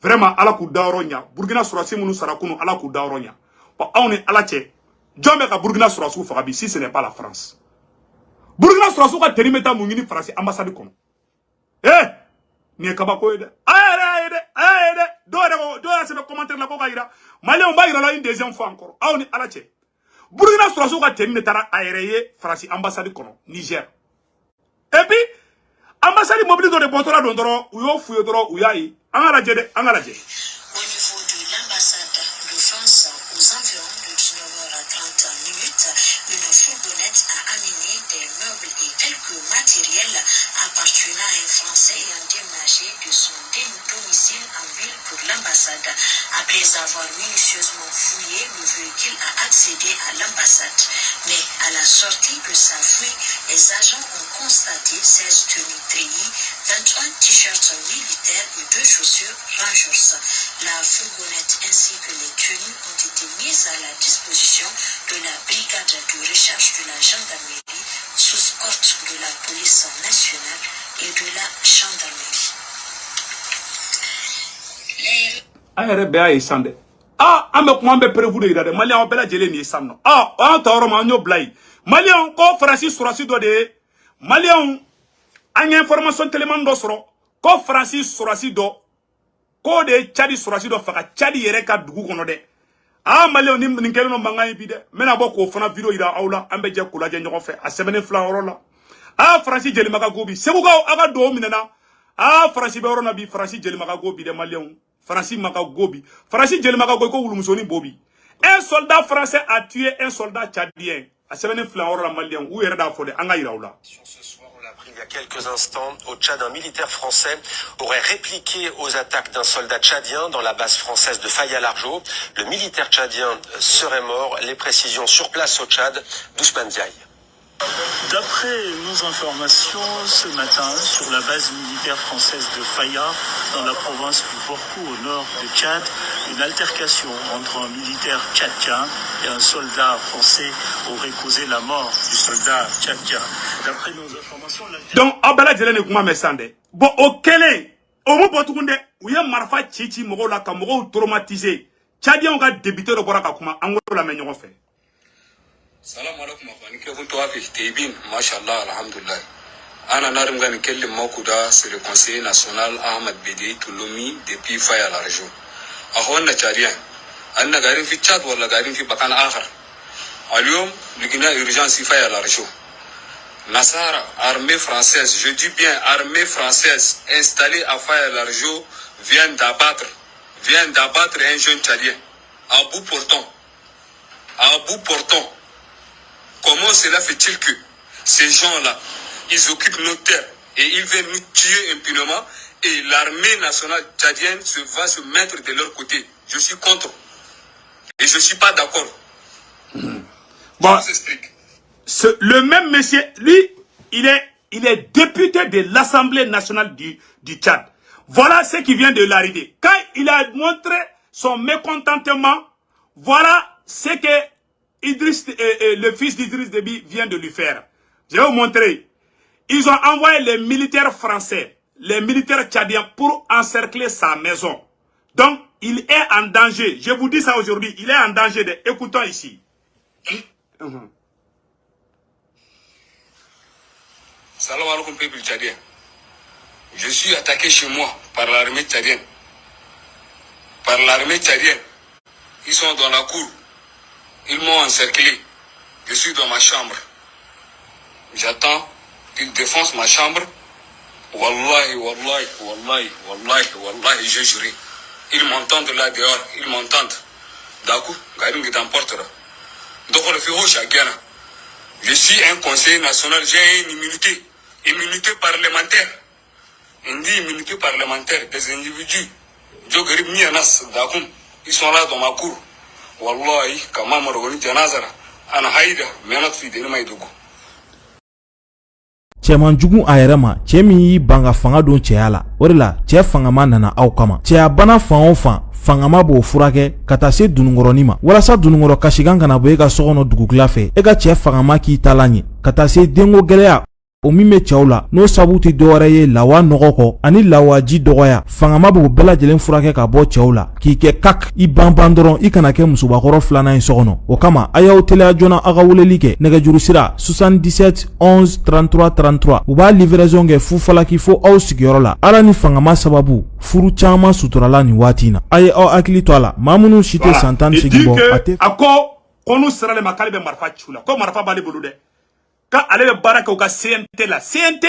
vraiment ala k'u dayɔrɔ ɲa Burkina sɔrɔsi minnu sara kunu ala k'u dayɔrɔ ɲa bon aw ni ala cɛ jɔn bɛ ka Burkina sɔrɔsiw faga bi si ce n'est pas la France Burkina sɔrɔsiw ka tenue bɛ taa mun ɲini Faransi ambassade kɔnɔ nin ye kabako ye dɛ a ye dɛ dɔw yɛrɛ sɛbɛn commentaire la ko ka yira maliyɛnw b'a yira la une deuxième fois encore aw ni ala cɛ Burkina sɔrɔsiw ka tenue de taara a yɛrɛ ye Faransi ambassade kɔnɔ Niger et puis ambassade mobile dɔ de bɔtɔla don dɔrɔn u y'o f'u ye dɔrɔn u y'a ye an ka lajɛ dɛ an ka lajɛ. Au niveau de l'ambassade de France, aux environs de 19h30, une fourgonnette a amené des meubles et quelques matériels appartenant à un Français ayant déménagé de son domicile en ville pour l'ambassade. Après avoir minutieusement fouillé, le véhicule a accédé à l'ambassade. Mais à la sortie de sa fuite, les agents ont constaté 16 tenues treillis, 21 t-shirts militaires et 2 chaussures Rangers. La fourgonnette ainsi que les tenues ont été mises à la disposition de la brigade de recherche de la gendarmerie sous escorte de la police nationale et de la gendarmerie. A yɛrɛ bɛɛ y'a ye san dɛ an bɛ kuma an bɛ prévu de yira dɛ maliyɛnw bɛɛ lajɛlen nin ye san nɔ an ta yɔrɔ ma an y'o bila yen maliyɛnw ko Faransi sɔrɔsi dɔ de ye maliyɛnw an ye information téléman dɔ sɔrɔ ko Faransi sɔrɔsi dɔ k'o de ye Tchadi sɔrɔsi dɔ faga Tchadi yɛrɛ ka dugu kɔnɔ dɛ maliyɛnw ni nin kɛlen don mankan ye bi dɛ n bɛna bɔ k'o fana video yira aw la an bɛ jɛ k'o lajɛ ɲɔgɔn fɛ a sɛbɛnnen filɛ yɔrɔ la Faransi jelima ka go bi segukaw a ka dugawu minɛna Faransi bɛ yɔrɔ na bi Faransi jelima ka go bi dɛ maliyɛnw Faransi maka gobi. Faransi jelima ka gobi ko wulumusoni bobi. Un soldat français a tué un soldat tchadien. A semaine flanc la malien ou yɛrɛ da fo de an ka yira u la. Ce soir, on l'a appris il y a quelques instants, au Tchad, un militaire français aurait répliqué aux attaques d'un soldat tchadien dans la base française de Faya-Largeau. Le militaire tchadien serait mort. Les précisions sur place au Tchad d'Ousmane Diaye. D'après nos informations ce matin, sur la base militaire française de Faya, dans la province du Borkou au nord de Tchad, une altercation entre un militaire tchadien et un soldat français aurait causé la mort du soldat tchadien. D'après nos informations... Donc, Abala Djelene Kouma Messande. Bon, au Kélé, au Moubotounde, où il y a Marfa Tchichi, Moro la Kamoro traumatisé. Tchadien, on a débuté le Boraka Kouma, en gros la meilleure fait. Salam alaikum akhwani ke kuntu wapi tibin mashallah alhamdulillah ana narim gani kelli makuda c'est le conseiller national Ahmed Bedi Touloumi depuis Faya-Largeau أخواننا تشاديان أننا قاعدين في تشاد ولا قاعدين في مكان آخر. اليوم لقينا urgence فيها الأرجو. Nassara, armée française, je dis bien armée française, installée à Faya-Largeau, vient d'abattre un jeune Tchadien. À bout portant. Comment cela fait-il que ces gens-là, ils occupent nos terres et ils viennent nous tuer impunément et l'armée nationale tchadienne va se mettre de leur côté? Je suis contre. Et je ne suis pas d'accord. Bon. Je vous explique. Le même monsieur, lui, il est député de l'Assemblée nationale du Tchad. Voilà ce qui vient de l'arriver. Quand il a montré son mécontentement, voilà ce que le fils d'Idriss Déby vient de lui faire. Je vais vous montrer. Ils ont envoyé les militaires français, les militaires tchadiens pour encercler sa maison. Donc, il est en danger. Je vous dis ça aujourd'hui. Il est en danger. Écoutons ici. Salam alaikum peuple tchadien. Je suis attaqué chez moi par l'armée tchadienne. Ils sont dans la cour. Ils m'ont encerclé. Je suis dans ma chambre. J'attends qu'ils défoncent ma chambre. Wallahi, je jure. Ils m'entendent là dehors. Ils m'entendent. D'accord, je suis un conseiller national. J'ai une immunité parlementaire. On dit immunité parlementaire des individus. Ils sont là dans ma cour. Wallahi, cɛman jugu a yɛrɛ ma cɛ min y'i ban ka fanga don cɛya la o de la cɛ fangama nana aw kama cɛya bana fan o fan fangama b'o furakɛ ka taa se dunungɔrɔni ma walasa dunungɔrɔ kasikan kana bɔ e ka sɔkɔnɔ dugukila fɛ e ka cɛ fangama k'i ta la ɲɛ ka taa se denko gɛlɛya o min bɛ cɛw la n'o sabu tɛ dɔwɛrɛ ye lawa nɔgɔ kɔ ani lawaji dɔgɔya fangama b'o bɛɛ lajɛlen furakɛ ka bɔ cɛw la k'i kɛ kak i banban dɔrɔn i kana kɛ musobakɔrɔ filanan ye sɔkɔnɔ o kama a y'aw teliya joona a ka weleli kɛ nɛgɛjuru sira 77 11 33 33 u b'a livraison kɛ fufalaki fo aw sigiyɔrɔ la ala ni fangama sababu furu caman suturala nin waati in na a ye aw hakili to a la maa minnu si tɛ san 18 bɔ a tɛ a ko kɔnu sirale ma k'ale bɛ marifa ci u la ko marifa b'ale bolo dɛ. Quand elle est baraka au CNT là, CNT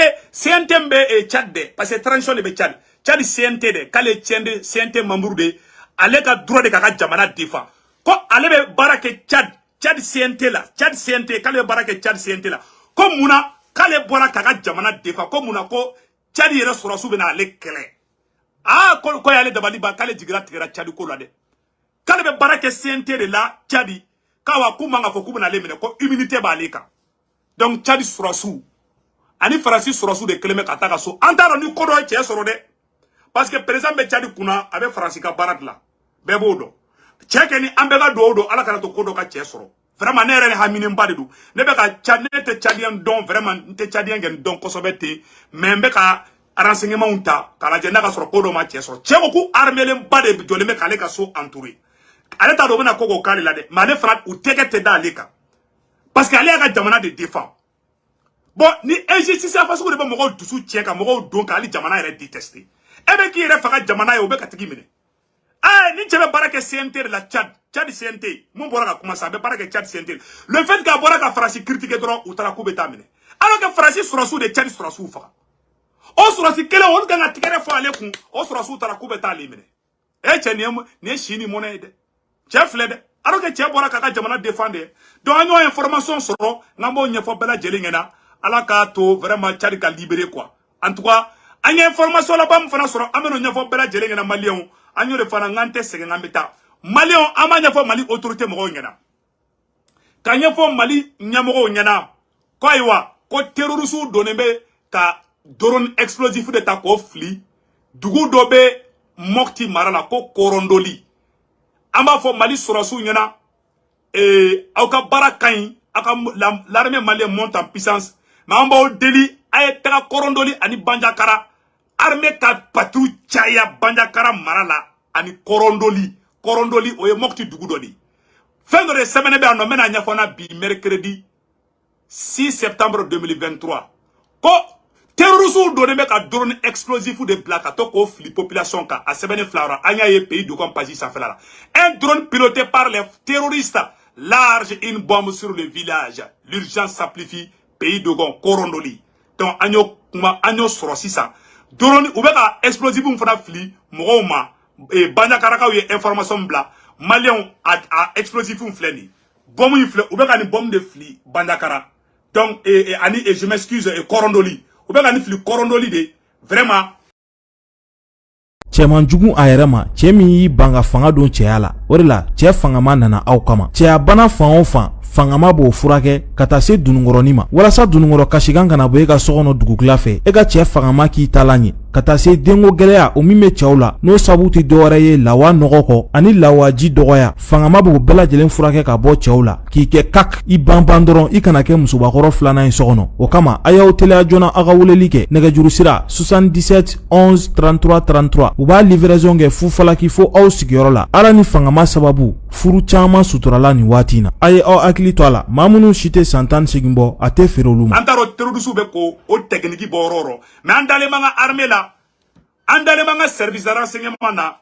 be Tchad de, parce que transition de be Tchad, Tchad CNT de, quand les CNT membres de, elle est droit de kaka jamana défend. Quand elle est baraka Tchad CNT là, Tchad CNT, quand elle est baraka Tchad CNT là, comme mouna, quand elle est baraka kaka jamana défend, comme mouna ko Tchad yere sura sou bena ale kele. Ah, quand elle est dabali ba, quand elle digra tira Tchad ko la de. Quand elle est baraka CNT de là, Tchadi, quand wa kumanga fo kubena le mene, ko immunité ba aleka. Donc Tchadi Sourassou ani Francis Sourassou de Clément Kataka so antaro ni kodo e tche soro de parce que par exemple Tchadi kuna avec Francis ka barat la bebodo tcheke ni ambega do ala kana to kodo ka tche soro vraiment ne rene hamine mbade du ne be ka Tchadien Tchadien don vraiment te Tchadien gen don kosobete mais be ka renseignement unta kala jenda ka soro kodo ma tche soro tcheko ku armele mbade jole me kale ka so entouré ale ta do bena koko kale la de mane frat ou tekete da leka. Parce qu'elle est à la jamana de défense. Bon, ni injustice à façon de pas mourir tout soutien qu'à mourir donc à la jamana est détesté. Et bien qui est fait jamana et au bec à tigimene. Ah, ni tu veux pas que CNT la Tchad CNT. Mon boire a commencé à pas que Tchad CNT. Le fait qu'à boire à Francis critique droit ou t'as la coupe étamine. Alors que Francis Sourassou de Tchad Sourassou fa. O Sourassou quel est autre qu'un tigre fois aller con. O Sourassou t'as la coupe étamine. Eh tcheniem ne chini monnaie. Chef led. Alors que tu as boire kaka jamana défendre. Donc on a information sur n'ambo nyefo bela jelingena ala ka to vraiment Tchad ka libérer quoi. En tout cas, on a information là-bas m'fana sur ameno nyefo bela jelingena malien. Anyo de fana ngante sega ngambeta. Malien ama nyefo Mali autorité mo ngena. Ka nyefo Mali nyamoro ngena. Ko iwa ko terroriste donembe ka drone explosif de ta ko fli. Dugu dobe mokti marala ko korondoli. Amba fo Mali Sourassou nyana auka barakain aka l'armée malienne monte en puissance mais amba o deli ay taka korondoli ani banjakara armée ka patrouille chaya banjakara marala ani korondoli oye mokti dugudoni fin de semaine be no mena nyafona bi mercredi 6 septembre 2023 ko terroristes donné ka drone explosif de black à toko fli population ka a sebene flora anya ye pays de compagnie ça fait là. Un drone piloté par les terroristes large une bombe sur le village. L'urgence s'amplifie pays de Gon Korondoli. Donc agno sorosi ça. Drone ou ka explosif on fera fli moma et banyakaraka ou information bla malien a explosif on fleni. Bombe il fle ou ka ni bombe de fli bandakara. Donc et je m'excuse Korondoli. Ou bien quand il Korondoli de vraiment cɛman jugu a yɛrɛ ma cɛ min y'i ban ka fanga don cɛya la o de la cɛ fangama nana aw kama cɛya bana fan o fan fangama b'o furakɛ ka taa se dunungɔrɔni ma walasa dunungɔrɔ kasikan kana bɔ e ka sɔkɔnɔ dugukila fɛ e ka cɛ fangama k'i talan ɲe ka taa se denko gɛlɛya o min bɛ cɛw la n'o sabu tɛ dɔwɛrɛ ye lawa nɔgɔ kɔ ani lawaji dɔgɔya fangama b'o bɛɛ lajɛlen furakɛ ka bɔ cɛw la k'i kɛ kak i banban dɔrɔn i kana kɛ musobakɔrɔ filanan ye sɔkɔnɔ o kama a y'aw teliya joona aw ka weleli kɛ nɛgɛjuru sira 77 11 33 33 u b'a livraison kɛ fufalaki fo aw sigiyɔrɔ la ala ni fangama sababu furu caman suturala nin waati in na a ye aw hakili to a la maa minnu si tɛ san 18 bɔ a tɛ feere olu ma. an taara terroristes bɛ ko o technique bɔ yɔrɔ yɔrɔ mais an dalen b'an ka armée la an dalen b'an ka service de renseignement na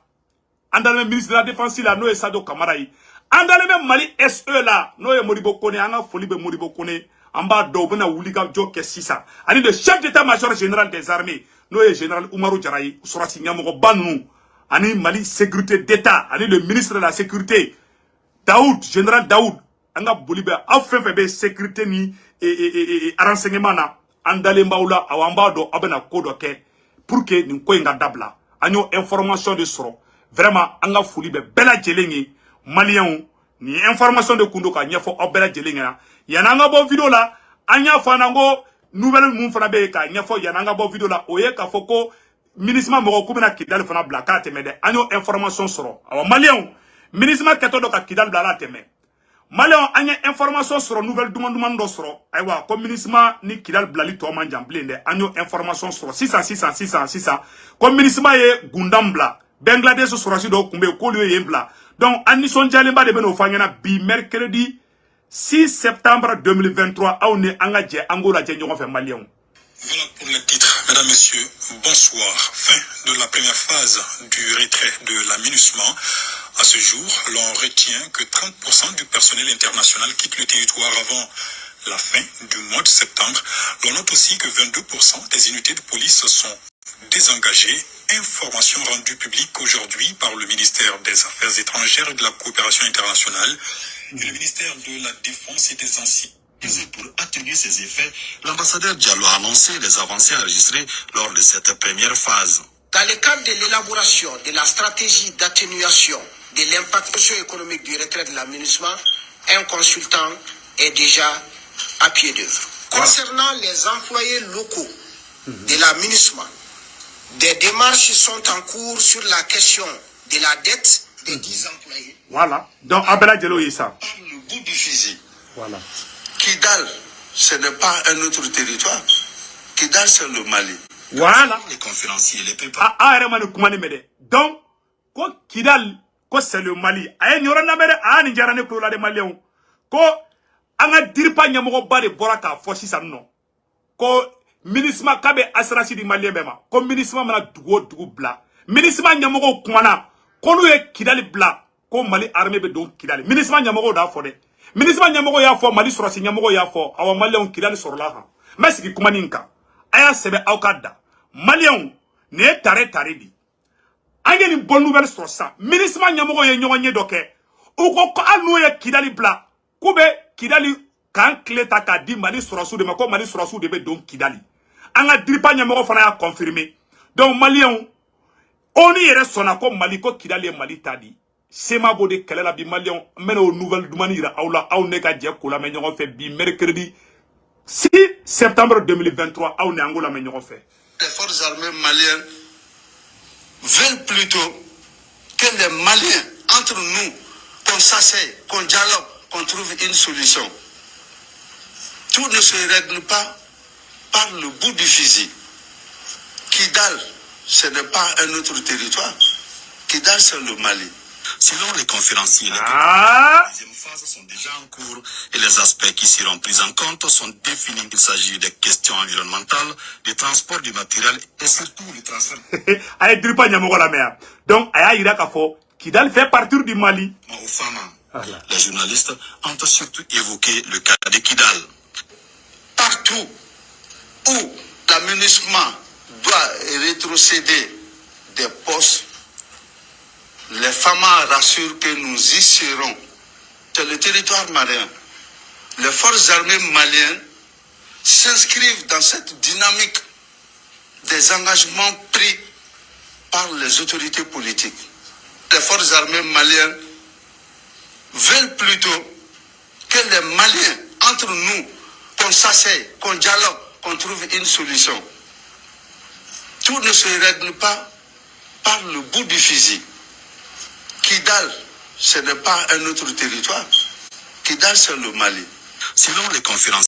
an dalen bɛ ministre de la défense la n'o ye Sado Kamara ye an dalen bɛ Mali SE la n'o ye Modibo Kone an ka foli bɛ Modibo Kone an b'a dɔn u bɛna wuli ka jɔ kɛ sisan ani le chef d'état-major général des armées n'o ye général Umaru Jara ye sɔrɔsi ɲɛmɔgɔba ninnu ani Mali sécurité d'état ani le ministre de la sécurité Daoud général Daoud an ka boli bɛ aw fɛn fɛn bɛ sécurité ni renseignement na an dalen b'aw la aw an b'a dɔn aw bɛna ko dɔ kɛ pour que nin ko in ka dabila an y'o information de sɔrɔ vraiment an ka foli bɛ bɛɛ lajɛlen ye maliyɛnw ni information de kun do ka ɲɛfɔ aw bɛɛ lajɛlen ɲɛna yanni an ka bɔ video la an y'a fɔ an na ko nouvelle mun fana bɛ yen k'a ɲɛfɔ yanni an ka bɔ video la o ye k'a fɔ ko MINUSMA mɔgɔw k'u bɛna Kidali fana bila k'a tɛmɛ dɛ an y'o information sɔrɔ awɔ maliyɛnw MINUSMA kɛtɔ dɔ ka Kidali bila ala tɛmɛ maliyɛnw an ye information sɔrɔ nouvelle duman dɔ sɔrɔ ayiwa ko MINUSMA ni Kidali bilali tɔ man jan bilen dɛ an y'o information sɔrɔ sisan ko MINUSMA ye Gundam bila Bangladesh sɔrɔsi dɔw tun bɛ yen k'olu ye yen bila donc an nisɔndiyalenba de bɛ n'o fɔ an ɲɛna bi mercredi 6 septembre 2023 aw ni an ka jɛ an k'o lajɛ ɲɔgɔn fɛ maliyɛnw. Voilà pour les titres. Mesdames, Messieurs, bonsoir. Fin de la première phase du retrait de la MINUSMA. À ce jour, l'on retient que 30% du personnel international quitte le territoire avant la fin du mois de septembre. L'on note aussi que 22% des unités de police sont désengagées. Information rendue publique aujourd'hui par le ministère des Affaires étrangères et de la coopération internationale et le ministère de la Défense et des Anciens. Pour atténuer ces effets, l'ambassadeur Diallo a annoncé les avancées enregistrées lors de cette première phase. Dans le cadre de l'élaboration de la stratégie d'atténuation de l'impact socio-économique du retrait de la MINUSMA, un consultant est déjà à pied d'œuvre. Concernant les employés locaux de la MINUSMA, des démarches sont en cours sur la question de la dette des 10 employés. Voilà. Donc, Abela Diallo est ça. Par le bout du fusil. Voilà. Kidal, ce n'est pas un autre territoire. Kidal, c'est le Mali. Voilà. Les conférenciers, les préparent. Donc, ko Kidal, ko c'est le Mali. Aye nyoran na mere a ni jarane ko la de Malien. Ko anga dirpa nyamogo ba de boraka fosi sanno. Ko MINUSMA kabe asrasi di Malien bema. Ko MINUSMA mana dugu bla. MINUSMA nyamogo kumana. Ko lu ye Kidali bla. Ko Mali armée be don Kidali. MINUSMA nyamogo da fo de. MINUSMA nyamogo ya fo Mali surasi nyamogo ya fo awa Malien Kidali sorla ha. Mesiki kumaninka. Aya sebe awkada. Malien ne tare di. Anga ni bonne nouvelle sur ça. MINUSMA nyamogo ye nyonye doke. Uko ko anu ye Kidali bla. Kube Kidali kan kleta ka di Mali surasu de mako Mali surasu de be don Kidali. Anga dripa nyamogo fana ya confirmé. Donc Malien oni yere sona ko Mali ko Kidali e Mali tadi. Sema bode kelela bi Malien meno nouvelle dumanira aula aw ne ka je ko la me nyongo fe bi mercredi 6 septembre 2023 aw ne angola me nyongo fe. Les forces armées maliennes veulent plutôt que les Maliens, entre nous, qu'on s'asseye, qu'on dialogue, qu'on trouve une solution. Tout ne se règle pas par le bout du fusil. Kidal, ce n'est pas un autre territoire. Kidal, c'est le Mali. Selon les conférenciers, les deuxième phase sont déjà en cours et les aspects qui seront pris en compte sont définis. Il s'agit des questions environnementales, du transport du matériel et surtout du transfert. Donc, Kidal fait partir du Mali. Aux femmes, les journalistes ont surtout évoqué le cas de Kidal. Partout où l'aménagement doit rétrocéder des postes, les femmes rassurent que nous y serons. C'est le territoire malien. Les forces armées maliennes s'inscrivent dans cette dynamique des engagements pris par les autorités politiques. Les forces armées maliennes veulent plutôt que les Maliens, entre nous, qu'on s'asseye, qu'on dialogue, qu'on trouve une solution. Tout ne se règle pas par le bout du fusil. Kidal, ce n'est pas un autre territoire. Kidal, c'est le Mali. Selon les conférences